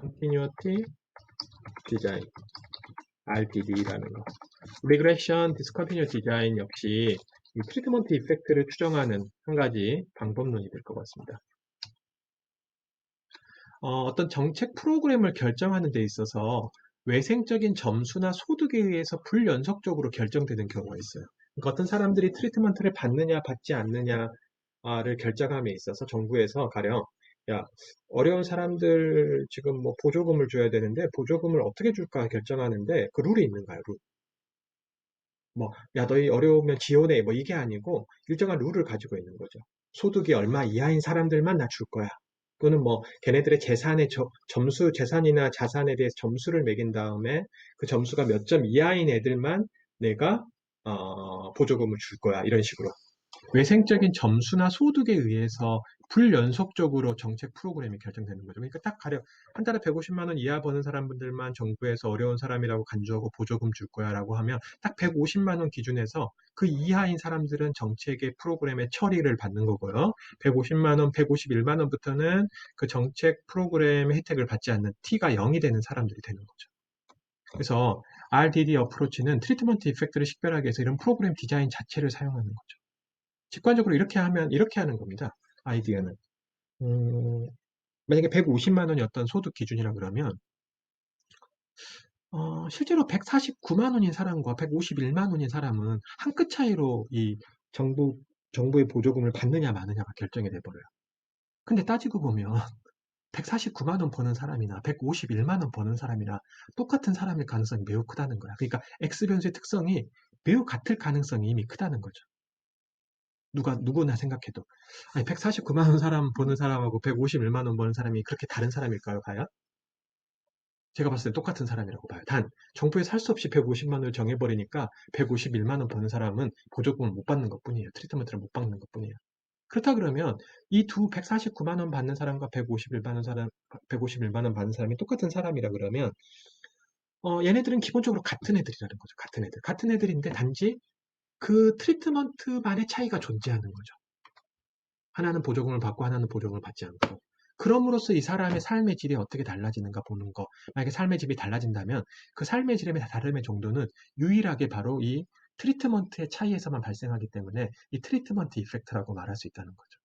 [SPEAKER 1] Continuity Design RDD라는 거. Regression Discontinuous Design 역시 이 트리트먼트 이펙트를 추정하는 한 가지 방법론이 될 것 같습니다. 어떤 정책 프로그램을 결정하는 데 있어서 외생적인 점수나 소득에 의해서 불연속적으로 결정되는 경우가 있어요. 그러니까 어떤 사람들이 트리트먼트를 받느냐 받지 않느냐를 결정함에 있어서 정부에서 가령 야, 어려운 사람들 지금 뭐 보조금을 줘야 되는데 보조금을 어떻게 줄까 결정하는데 그 룰이 있는 거야, 룰. 뭐, 야, 너희 어려우면 지원해. 뭐 이게 아니고 일정한 룰을 가지고 있는 거죠. 소득이 얼마 이하인 사람들만 나 줄 거야. 또는 뭐 걔네들의 재산의 점수, 재산이나 자산에 대해서 점수를 매긴 다음에 그 점수가 몇 점 이하인 애들만 내가 보조금을 줄 거야. 이런 식으로. 외생적인 점수나 소득에 의해서 불연속적으로 정책 프로그램이 결정되는 거죠. 그러니까 딱 가령 한 달에 150만 원 이하 버는 사람들만 정부에서 어려운 사람이라고 간주하고 보조금 줄 거야라고 하면 딱 150만 원 기준에서 그 이하인 사람들은 정책의 프로그램의 처리를 받는 거고요. 150만 원, 151만 원부터는 그 정책 프로그램의 혜택을 받지 않는 T가 0이 되는 사람들이 되는 거죠. 그래서 RDD 어프로치는 트리트먼트 이펙트를 식별하기 위해서 이런 프로그램 디자인 자체를 사용하는 거죠. 직관적으로 이렇게 하면 이렇게 하는 겁니다. 아이디어는 만약에 150만 원이 어떤 소득 기준이라 그러면 실제로 149만 원인 사람과 151만 원인 사람은 한 끗 차이로 이 정부의 보조금을 받느냐 마느냐가 결정이 돼버려요. 근데 따지고 보면 149만 원 버는 사람이나 151만 원 버는 사람이나 똑같은 사람일 가능성이 매우 크다는 거야. 그러니까 X변수의 특성이 매우 같을 가능성이 이미 크다는 거죠. 누구나 생각해도. 아니, 149만 원 사람 버는 사람하고 151만 원 버는 사람이 그렇게 다른 사람일까요, 과연? 제가 봤을 때 똑같은 사람이라고 봐요. 단, 정부에서 할 수 없이 150만 원을 정해버리니까 151만 원 버는 사람은 보조금을 못 받는 것 뿐이에요. 트리트먼트를 못 받는 것 뿐이에요. 그렇다 그러면 이 두 149만 원 받는 사람과 151만 원 받는 사람이 똑같은 사람이라 그러면 얘네들은 기본적으로 같은 애들이라는 거죠. 같은 애들. 같은 애들인데 단지 그 트리트먼트만의 차이가 존재하는 거죠. 하나는 보조금을 받고 하나는 보조금을 받지 않고. 그럼으로써 이 사람의 삶의 질이 어떻게 달라지는가 보는 거. 만약에 삶의 질이 달라진다면 그 삶의 질의 다름의 정도는 유일하게 바로 이 트리트먼트의 차이에서만 발생하기 때문에 이 트리트먼트 이펙트라고 말할 수 있다는 거죠.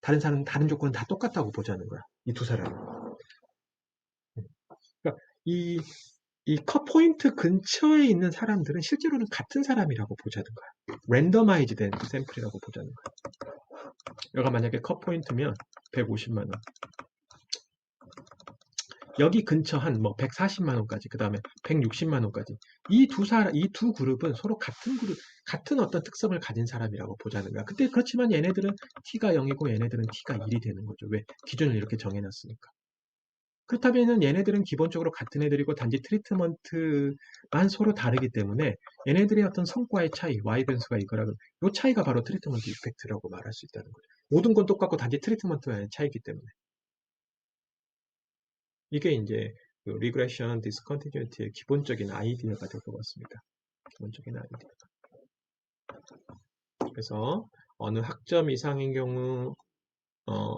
[SPEAKER 1] 다른 사람, 다른 조건은 다 똑같다고 보자는 거야. 이 두 사람은. 그러니까 이 컷 포인트 근처에 있는 사람들은 실제로는 같은 사람이라고 보자는 거야. 랜더마이즈 된 샘플이라고 보자는 거야. 여기가 만약에 컷 포인트면 150만 원. 여기 근처 한 뭐 140만 원까지, 그 다음에 160만 원까지. 이 두 그룹은 서로 같은 어떤 특성을 가진 사람이라고 보자는 거야. 그때 그렇지만 얘네들은 T가 0이고 얘네들은 T가 1이 되는 거죠. 왜? 기준을 이렇게 정해놨으니까. 그렇다면 얘네들은 기본적으로 같은 애들이고 단지 트리트먼트만 서로 다르기 때문에 얘네들의 어떤 성과의 차이, Y 변수가 이거라면 이 차이가 바로 트리트먼트 이펙트라고 말할 수 있다는 거죠. 모든 건 똑같고 단지 트리트먼트의 차이기 때문에. 이게 이제 그 리그레션 디스컨티뉴티의 기본적인 아이디어가 될 것 같습니다. 기본적인 아이디어. 그래서 어느 학점 이상인 경우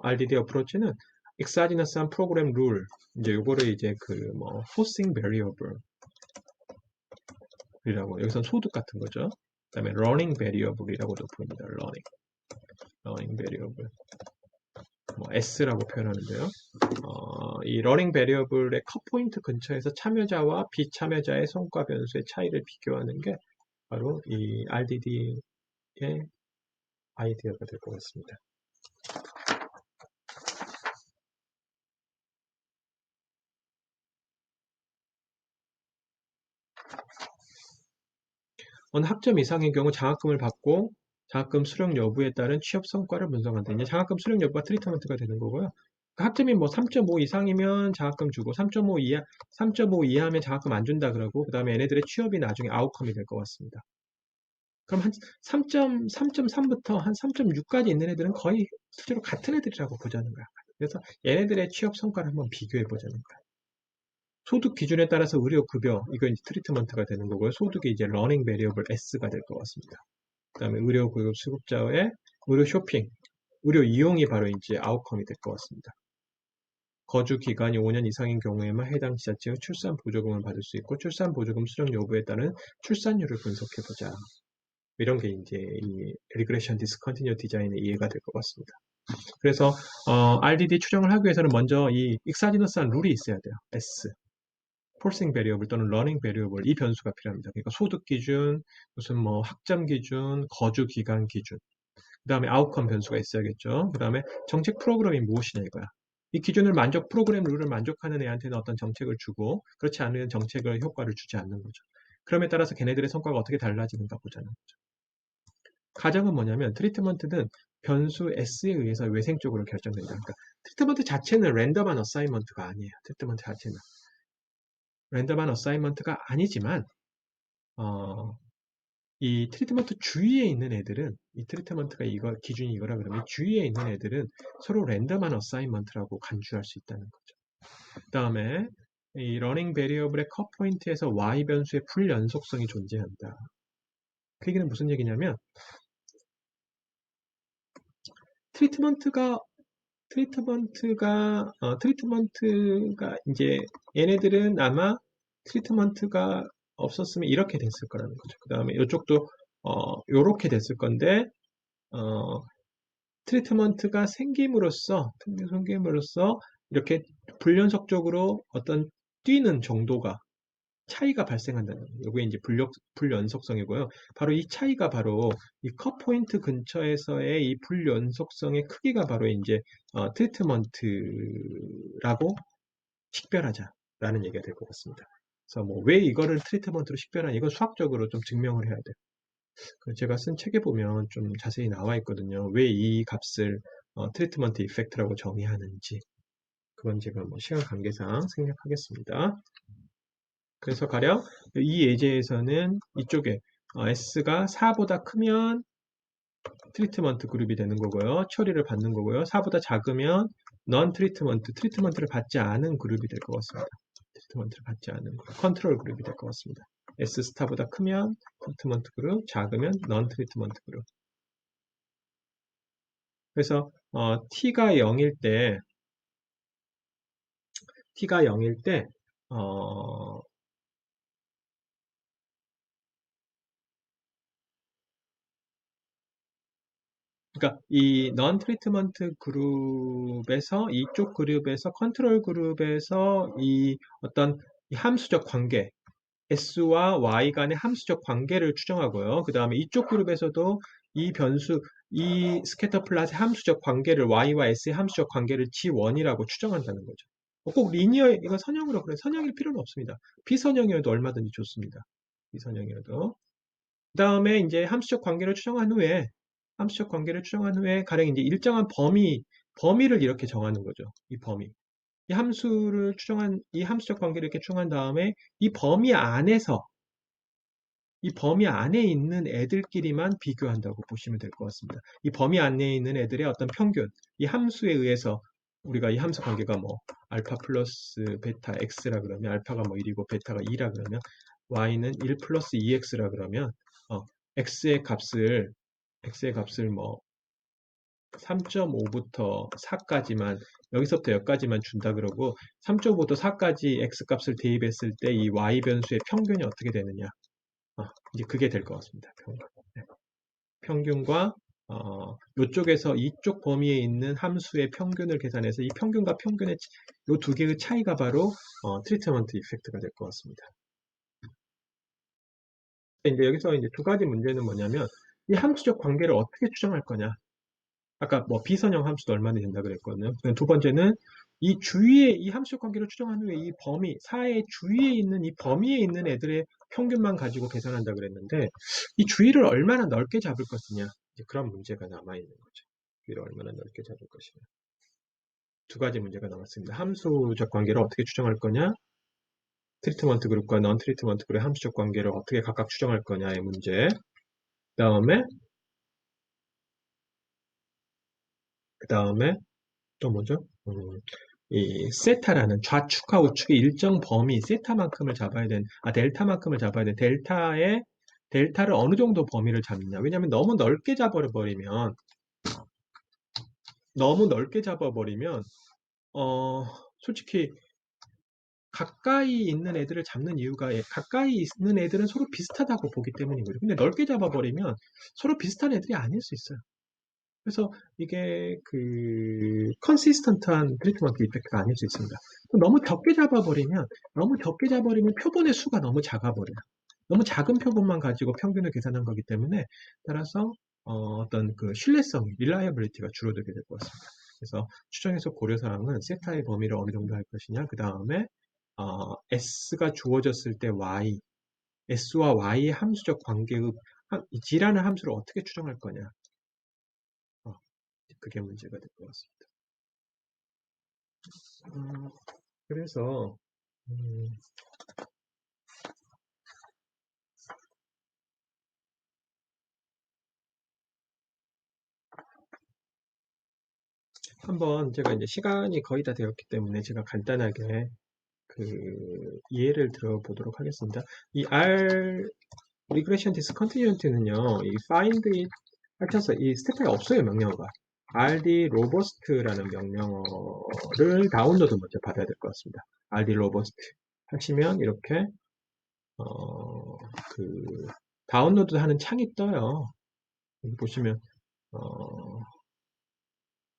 [SPEAKER 1] RDD 어프로치는 익사지너스한 프로그램 룰, 이제 요거를 이제 그 뭐 forcing variable이라고, 여기선 소득 같은 거죠. 그 다음에 running variable이라고도 부릅니다. running variable. 뭐 S라고 표현하는데요. 이 러닝 베리어블의 컷 포인트 근처에서 참여자와 비참여자의 성과 변수의 차이를 비교하는 게 바로 이 RDD의 아이디어가 될 것 같습니다. 어느 학점 이상의 경우 장학금을 받고 장학금 수령 여부에 따른 취업 성과를 분석한다. 이제 장학금 수령 여부가 트리트먼트가 되는 거고요. 그 학점이 뭐 3.5 이상이면 장학금 주고 3.5 이하, 3.5 이하면 장학금 안 준다 그러고 그 다음에 얘네들의 취업이 나중에 아웃컴이 될 것 같습니다. 그럼 한 3.3부터 한 3.6까지 있는 애들은 거의 실제로 같은 애들이라고 보자는 거야. 그래서 얘네들의 취업 성과를 한번 비교해 보자는 거야. 소득 기준에 따라서 의료 급여, 이거 이제 트리트먼트가 되는 거고요. 소득이 이제 러닝 베리어블 S가 될 것 같습니다. 그 다음에 의료 구급 수급자의 의료 쇼핑, 의료 이용이 바로 이제 아웃컴이 될 것 같습니다. 거주 기간이 5년 이상인 경우에만 해당 지자체의 출산 보조금을 받을 수 있고 출산 보조금 수령 여부에 따른 출산율을 분석해 보자. 이런 게 이제 이 리그레션 디스컨티뉴 디자인의 이해가 될 것 같습니다. 그래서 RDD 추정을 하기 위해서는 먼저 이 익사지너스한 룰이 있어야 돼요. S. 폴싱 베리어블 또는 러닝 베리어블 이 변수가 필요합니다. 그러니까 소득 기준, 무슨 뭐 학점 기준, 거주 기간 기준, 그 다음에 아웃컴 변수가 있어야겠죠. 그 다음에 정책 프로그램이 무엇이냐 이거야. 이 기준을 프로그램 룰을 만족하는 애한테는 어떤 정책을 주고 그렇지 않은 정책을 효과를 주지 않는 거죠. 그럼에 따라서 걔네들의 성과가 어떻게 달라지는가 보자는 거죠. 가정은 뭐냐면 트리트먼트는 변수 S에 의해서 외생적으로 결정된다. 그러니까 트리트먼트 자체는 랜덤한 어사이먼트가 아니에요. 트리트먼트 자체는 랜덤한 어사이먼트가 아니지만 이 트리트먼트 주위에 있는 애들은 이 트리트먼트가 이거 기준이 이거라 그러면 주위에 있는 애들은 서로 랜덤한 어사이먼트라고 간주할 수 있다는 거죠. 그 다음에 이 러닝 베리어블의 컷 포인트에서 y 변수의 불연속성이 존재한다. 그 얘기는 무슨 얘기냐면 트리트먼트가 이제 얘네들은 아마 트리트먼트가 없었으면 이렇게 됐을 거라는 거죠. 그 다음에 이쪽도 요렇게 됐을 건데 트리트먼트가 생김으로써 이렇게 불연속적으로 어떤 뛰는 정도가 차이가 발생한다는 거예요. 이게 이제 불연속성이고요. 바로 이 차이가 바로 이 컷 포인트 근처에서의 이 불연속성의 크기가 바로 이제 트리트먼트라고 식별하자라는 얘기가 될 것 같습니다. 그래서 뭐 왜 이거를 트리트먼트로 식별하냐 이건 수학적으로 좀 증명을 해야 돼요. 제가 쓴 책에 보면 좀 자세히 나와 있거든요. 왜 이 값을 트리트먼트 이펙트라고 정의하는지 그건 제가 뭐 시간 관계상 생략하겠습니다. 그래서 가령 이 예제에서는 이쪽에 S가 4보다 크면 트리트먼트 그룹이 되는 거고요. 처리를 받는 거고요. 4보다 작으면 넌 트리트먼트를 받지 않은 그룹이 될 것 같습니다. 트리트먼트를 받지 않은 그룹, 컨트롤 그룹이 될 것 같습니다. S 스타보다 크면 트리트먼트 그룹, 작으면 넌 트리트먼트 그룹. 그래서 t가 0일 때 그러니까 이 non 트리트먼트 그룹에서 이쪽 그룹에서 컨트롤 그룹에서 이 어떤 이 함수적 관계 S와 Y 간의 함수적 관계를 추정하고요. 그 다음에 이쪽 그룹에서도 이 변수, 이 스캐터 플롯의 함수적 관계를 Y와 S의 함수적 관계를 G1이라고 추정한다는 거죠. 꼭 리니어, 이거 선형으로 그래. 선형일 필요는 없습니다. 비선형이어도 얼마든지 좋습니다. 비선형이어도. 그 다음에 이제 함수적 관계를 추정한 후에 가령 이제 일정한 범위를 이렇게 정하는 거죠. 이 범위. 이 함수적 관계를 이렇게 추정한 다음에 이 범위 안에 있는 애들끼리만 비교한다고 보시면 될 것 같습니다. 이 범위 안에 있는 애들의 어떤 평균, 이 함수에 의해서 우리가 이 함수 관계가 뭐 알파 플러스 베타 x라 그러면 알파가 뭐 1이고 베타가 2라 그러면 y는 1 플러스 2x라 그러면 x의 값을 뭐 3.5부터 4까지만 여기서부터 여기까지만 준다 그러고 3.5부터 4까지 x값을 대입했을 때 이 y 변수의 평균이 어떻게 되느냐 이제 그게 될 것 같습니다. 평균. 네. 평균과 이쪽에서 이쪽 범위에 있는 함수의 평균을 계산해서 이 평균과 평균의 이 두 개의 차이가 바로 트리트먼트 이펙트가 될 것 같습니다. 이제 여기서 이제 두 가지 문제는 뭐냐면 이 함수적 관계를 어떻게 추정할 거냐. 아까 뭐 비선형 함수도 얼마나 된다 그랬거든요. 두 번째는 이 주위에 이 함수적 관계를 추정한 후에 이 범위, 사의 주위에 있는 이 범위에 있는 애들의 평균만 가지고 계산한다 그랬는데 이 주위를 얼마나 넓게 잡을 것이냐. 이제 그런 문제가 남아 있는 거죠. 주위를 얼마나 넓게 잡을 것이냐. 두 가지 문제가 남았습니다. 함수적 관계를 어떻게 추정할 거냐? 트리트먼트 그룹과 넌 트리트먼트 그룹의 함수적 관계를 어떻게 각각 추정할 거냐의 문제. 그 다음에 또 뭐죠? 이 세타라는 좌측과 우측의 일정 범위 세타만큼을 잡아야 되는 델타만큼을 잡아야 되는 델타를 어느 정도 범위를 잡느냐. 왜냐하면 너무 넓게 잡아버리면 솔직히 가까이 있는 애들을 잡는 이유가 가까이 있는 애들은 서로 비슷하다고 보기 때문이거든요. 근데 넓게 잡아버리면 서로 비슷한 애들이 아닐 수 있어요. 그래서 이게 컨시스턴트한 트리트먼트 이펙트가 아닐 수 있습니다. 너무 적게 잡아버리면 표본의 수가 너무 작아버려요. 너무 작은 표본만 가지고 평균을 계산한 거기 때문에 따라서 어떤 그 신뢰성, reliability가 줄어들게 될 것 같습니다. 그래서 추정해서 고려사항은 세타의 범위를 어느 정도 할 것이냐, 그 다음에 S가 주어졌을 때 Y, S와 Y의 함수적 관계의 G라는 함수를 어떻게 추정할 거냐. 그게 문제가 될 것 같습니다. 그래서 한번 제가 이제 시간이 거의 다 되었기 때문에 제가 간단하게 이해를 들어보도록 하겠습니다. 이 R regression discontinuity는요, 이 find it 하셔서 이 스태프가 없어요, 명령어가. rd robust라는 명령어를 다운로드 먼저 받아야 될 것 같습니다. rd robust 하시면 이렇게 다운로드 하는 창이 떠요. 여기 보시면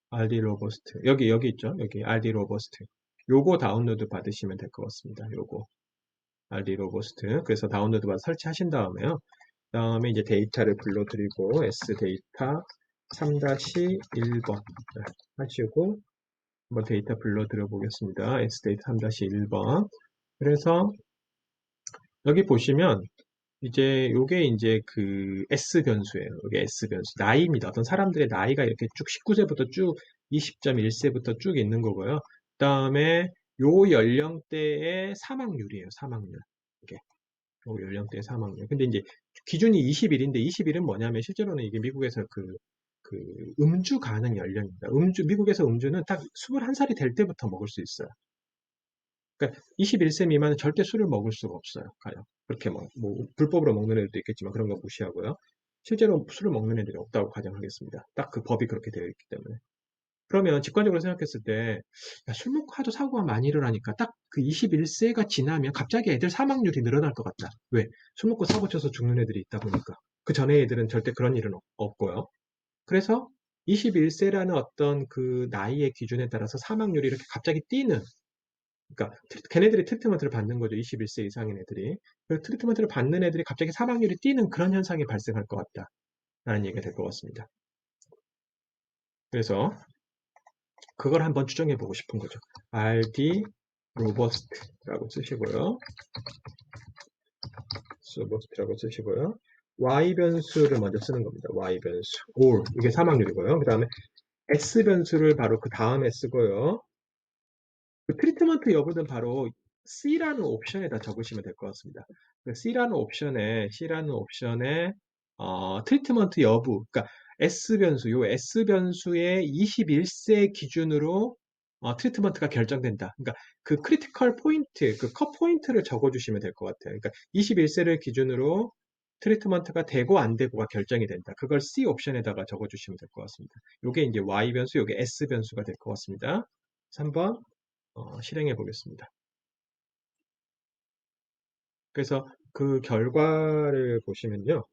[SPEAKER 1] RD 로버스트 여기 있죠. 여기 RD 로버스트 요거 다운로드 받으시면 될 것 같습니다. 요거 RD 로버스트 그래서 다운로드 받아 설치하신 다음에요. 다음에 이제 데이터를 불러드리고 S 데이터 3-1번 하시고 한번 데이터 불러드려 보겠습니다. S 데이터 3-1번 그래서 여기 보시면 이제 요게 이제 S 변수예요. 이게 S 변수. 나이입니다. 어떤 사람들의 나이가 이렇게 쭉 19세부터 쭉 20.1세부터 쭉 있는 거고요. 그 다음에 요 연령대의 사망률이에요. 사망률. 이게 요 연령대의 사망률. 근데 이제 기준이 20일인데 20일은 뭐냐면 실제로는 이게 미국에서 음주 가능 연령입니다. 미국에서 음주는 딱 21살이 될 때부터 먹을 수 있어요. 그러니까 21세 미만은 절대 술을 먹을 수가 없어요. 가요. 그렇게 불법으로 먹는 애들도 있겠지만 그런 거 무시하고요. 실제로 술을 먹는 애들이 없다고 가정하겠습니다. 딱 그 법이 그렇게 되어 있기 때문에. 그러면 직관적으로 생각했을 때, 술 먹고 하도 사고가 많이 일어나니까 딱 그 21세가 지나면 갑자기 애들 사망률이 늘어날 것 같다. 왜? 술 먹고 사고 쳐서 죽는 애들이 있다 보니까. 그 전에 애들은 절대 그런 일은 없고요. 그래서 21세라는 어떤 그 나이의 기준에 따라서 사망률이 이렇게 갑자기 뛰는 그러니까 걔네들이 트리트먼트를 받는 거죠. 21세 이상인 애들이. 그 트리트먼트를 받는 애들이 갑자기 사망률이 뛰는 그런 현상이 발생할 것 같다라는 얘기가 될 것 같습니다. 그래서 그걸 한번 추정해 보고 싶은 거죠. RD robust라고 쓰시고요. robust라고 쓰시고요. Y 변수를 먼저 쓰는 겁니다. Y 변수. or 이게 사망률이고요. 그 다음에 S 변수를 바로 그 다음에 쓰고요. 그 트리트먼트 여부는 바로 C라는 옵션에다 적으시면 될 것 같습니다. C라는 옵션에 트리트먼트 여부, 그러니까 S 변수, 요 S 변수의 21세 기준으로 트리트먼트가 결정된다. 그러니까 그 크리티컬 포인트, 그 컷 포인트를 적어주시면 될 것 같아요. 그러니까 21세를 기준으로 트리트먼트가 되고 안 되고가 결정이 된다. 그걸 C 옵션에다가 적어주시면 될 것 같습니다. 요게 이제 Y 변수, 요게 S 변수가 될 것 같습니다. 3번 실행해 보겠습니다. 그래서 그 결과를 보시면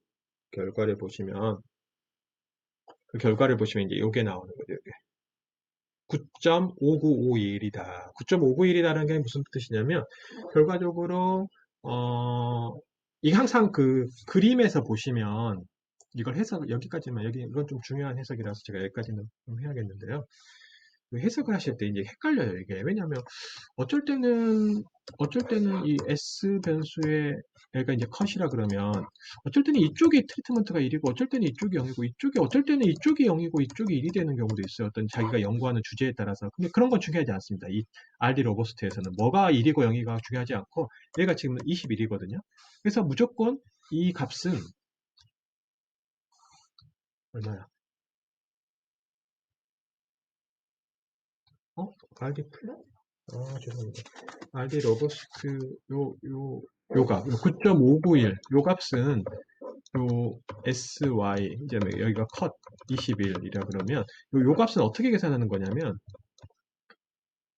[SPEAKER 1] 그 결과를 보시면 이제 요게 나오는 거죠. 9.5951이다. 9.591이다라는 게 무슨 뜻이냐면, 결과적으로, 이게 항상 그 그림에서 보시면, 이걸 해석, 여기까지만, 이건 좀 중요한 해석이라서 제가 여기까지는 좀 해야겠는데요. 그 해석을 하실 때 이제 헷갈려요, 이게. 왜냐하면, 어쩔 때는, 어쩔 때는 이 S 변수의 애가 이제 컷이라 그러면, 어쩔 때는 이쪽이 트리트먼트가 1이고, 어쩔 때는 이쪽이 0이고, 어쩔 때는 이쪽이 0이고, 이쪽이 1이 되는 경우도 있어요. 어떤 자기가 연구하는 주제에 따라서. 근데 그런 건 중요하지 않습니다. 이 RD 로버스트에서는. 뭐가 1이고 0이가 중요하지 않고, 얘가 지금 21이거든요. 그래서 무조건 이 값은, 얼마야? RD 플랫? 죄송합니다. RD 로버스트, 요 9.591, 요 값은 요 SY, 이제 뭐 여기가 컷 21이라 그러면 요 값은 어떻게 계산하는 거냐면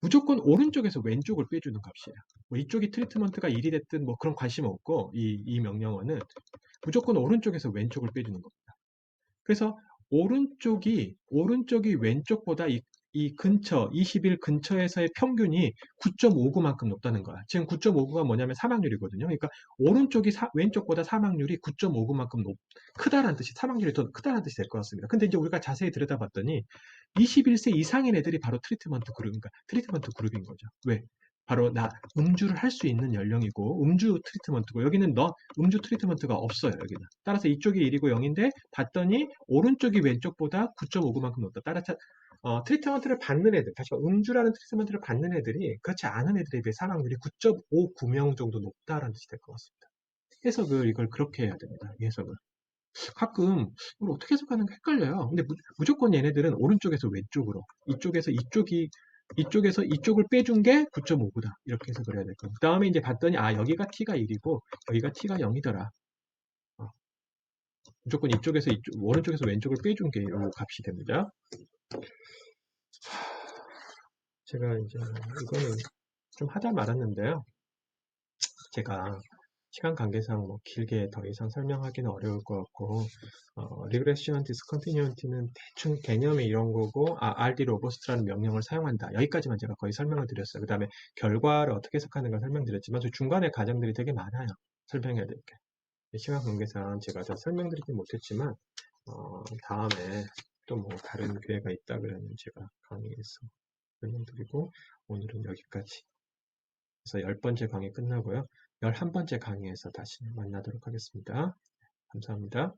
[SPEAKER 1] 무조건 오른쪽에서 왼쪽을 빼주는 값이에요. 뭐 이쪽이 트리트먼트가 1이 됐든 뭐 그런 관심 없고 이 명령어는 무조건 오른쪽에서 왼쪽을 빼주는 겁니다. 그래서 오른쪽이 왼쪽보다 이 근처, 20일 근처에서의 평균이 9.59만큼 높다는 거야. 지금 9.59가 뭐냐면 사망률이거든요. 그러니까 왼쪽보다 사망률이 9.59만큼 크다라는 뜻이, 사망률이 더 크다라는 뜻이 될 것 같습니다. 근데 이제 우리가 자세히 들여다봤더니 21세 이상인 애들이 바로 트리트먼트 그룹인 거죠. 왜? 바로 음주를 할 수 있는 연령이고 음주 트리트먼트고 여기는 음주 트리트먼트가 없어요. 여기는. 따라서 이쪽이 1이고 0인데 봤더니 오른쪽이 왼쪽보다 9.59만큼 높다. 따라서 트리트먼트를 받는 애들, 다시 말해 음주라는 트리트먼트를 받는 애들이 그렇지 않은 애들에 비해 사망률이 9.59명 정도 높다라는 뜻이 될 것 같습니다. 이걸 그렇게 해야 됩니다. 이 해석을. 가끔 이걸 어떻게 해석하는 게 헷갈려요. 근데 무조건 얘네들은 오른쪽에서 왼쪽으로, 이쪽에서 이쪽을 빼준 게 9.59다. 이렇게 해석을 해야 될 거예요. 그 다음에 이제 봤더니 여기가 t가 1이고 여기가 t가 0이더라. 무조건 오른쪽에서 왼쪽을 빼준 게 이 값이 됩니다. 제가 이제 이거는 좀 하다 말았는데요. 제가 시간 관계상 뭐 길게 더 이상 설명하기는 어려울 것 같고, 리그레션 디스컨티뉴티는 대충 개념이 이런 거고, RD 로버스트라는 명령을 사용한다. 여기까지만 제가 거의 설명을 드렸어요. 그 다음에 결과를 어떻게 해석하는가 설명드렸지만, 저 중간에 과정들이 되게 많아요. 설명해야 될 게. 시간 관계상 제가 다 설명드리지 못했지만, 다음에 또 뭐 다른 기회가 있다 그러면 제가 강의에서 설명드리고, 오늘은 여기까지. 그래서 10번째 강의 끝나고요. 11번째 강의에서 다시 만나도록 하겠습니다. 감사합니다.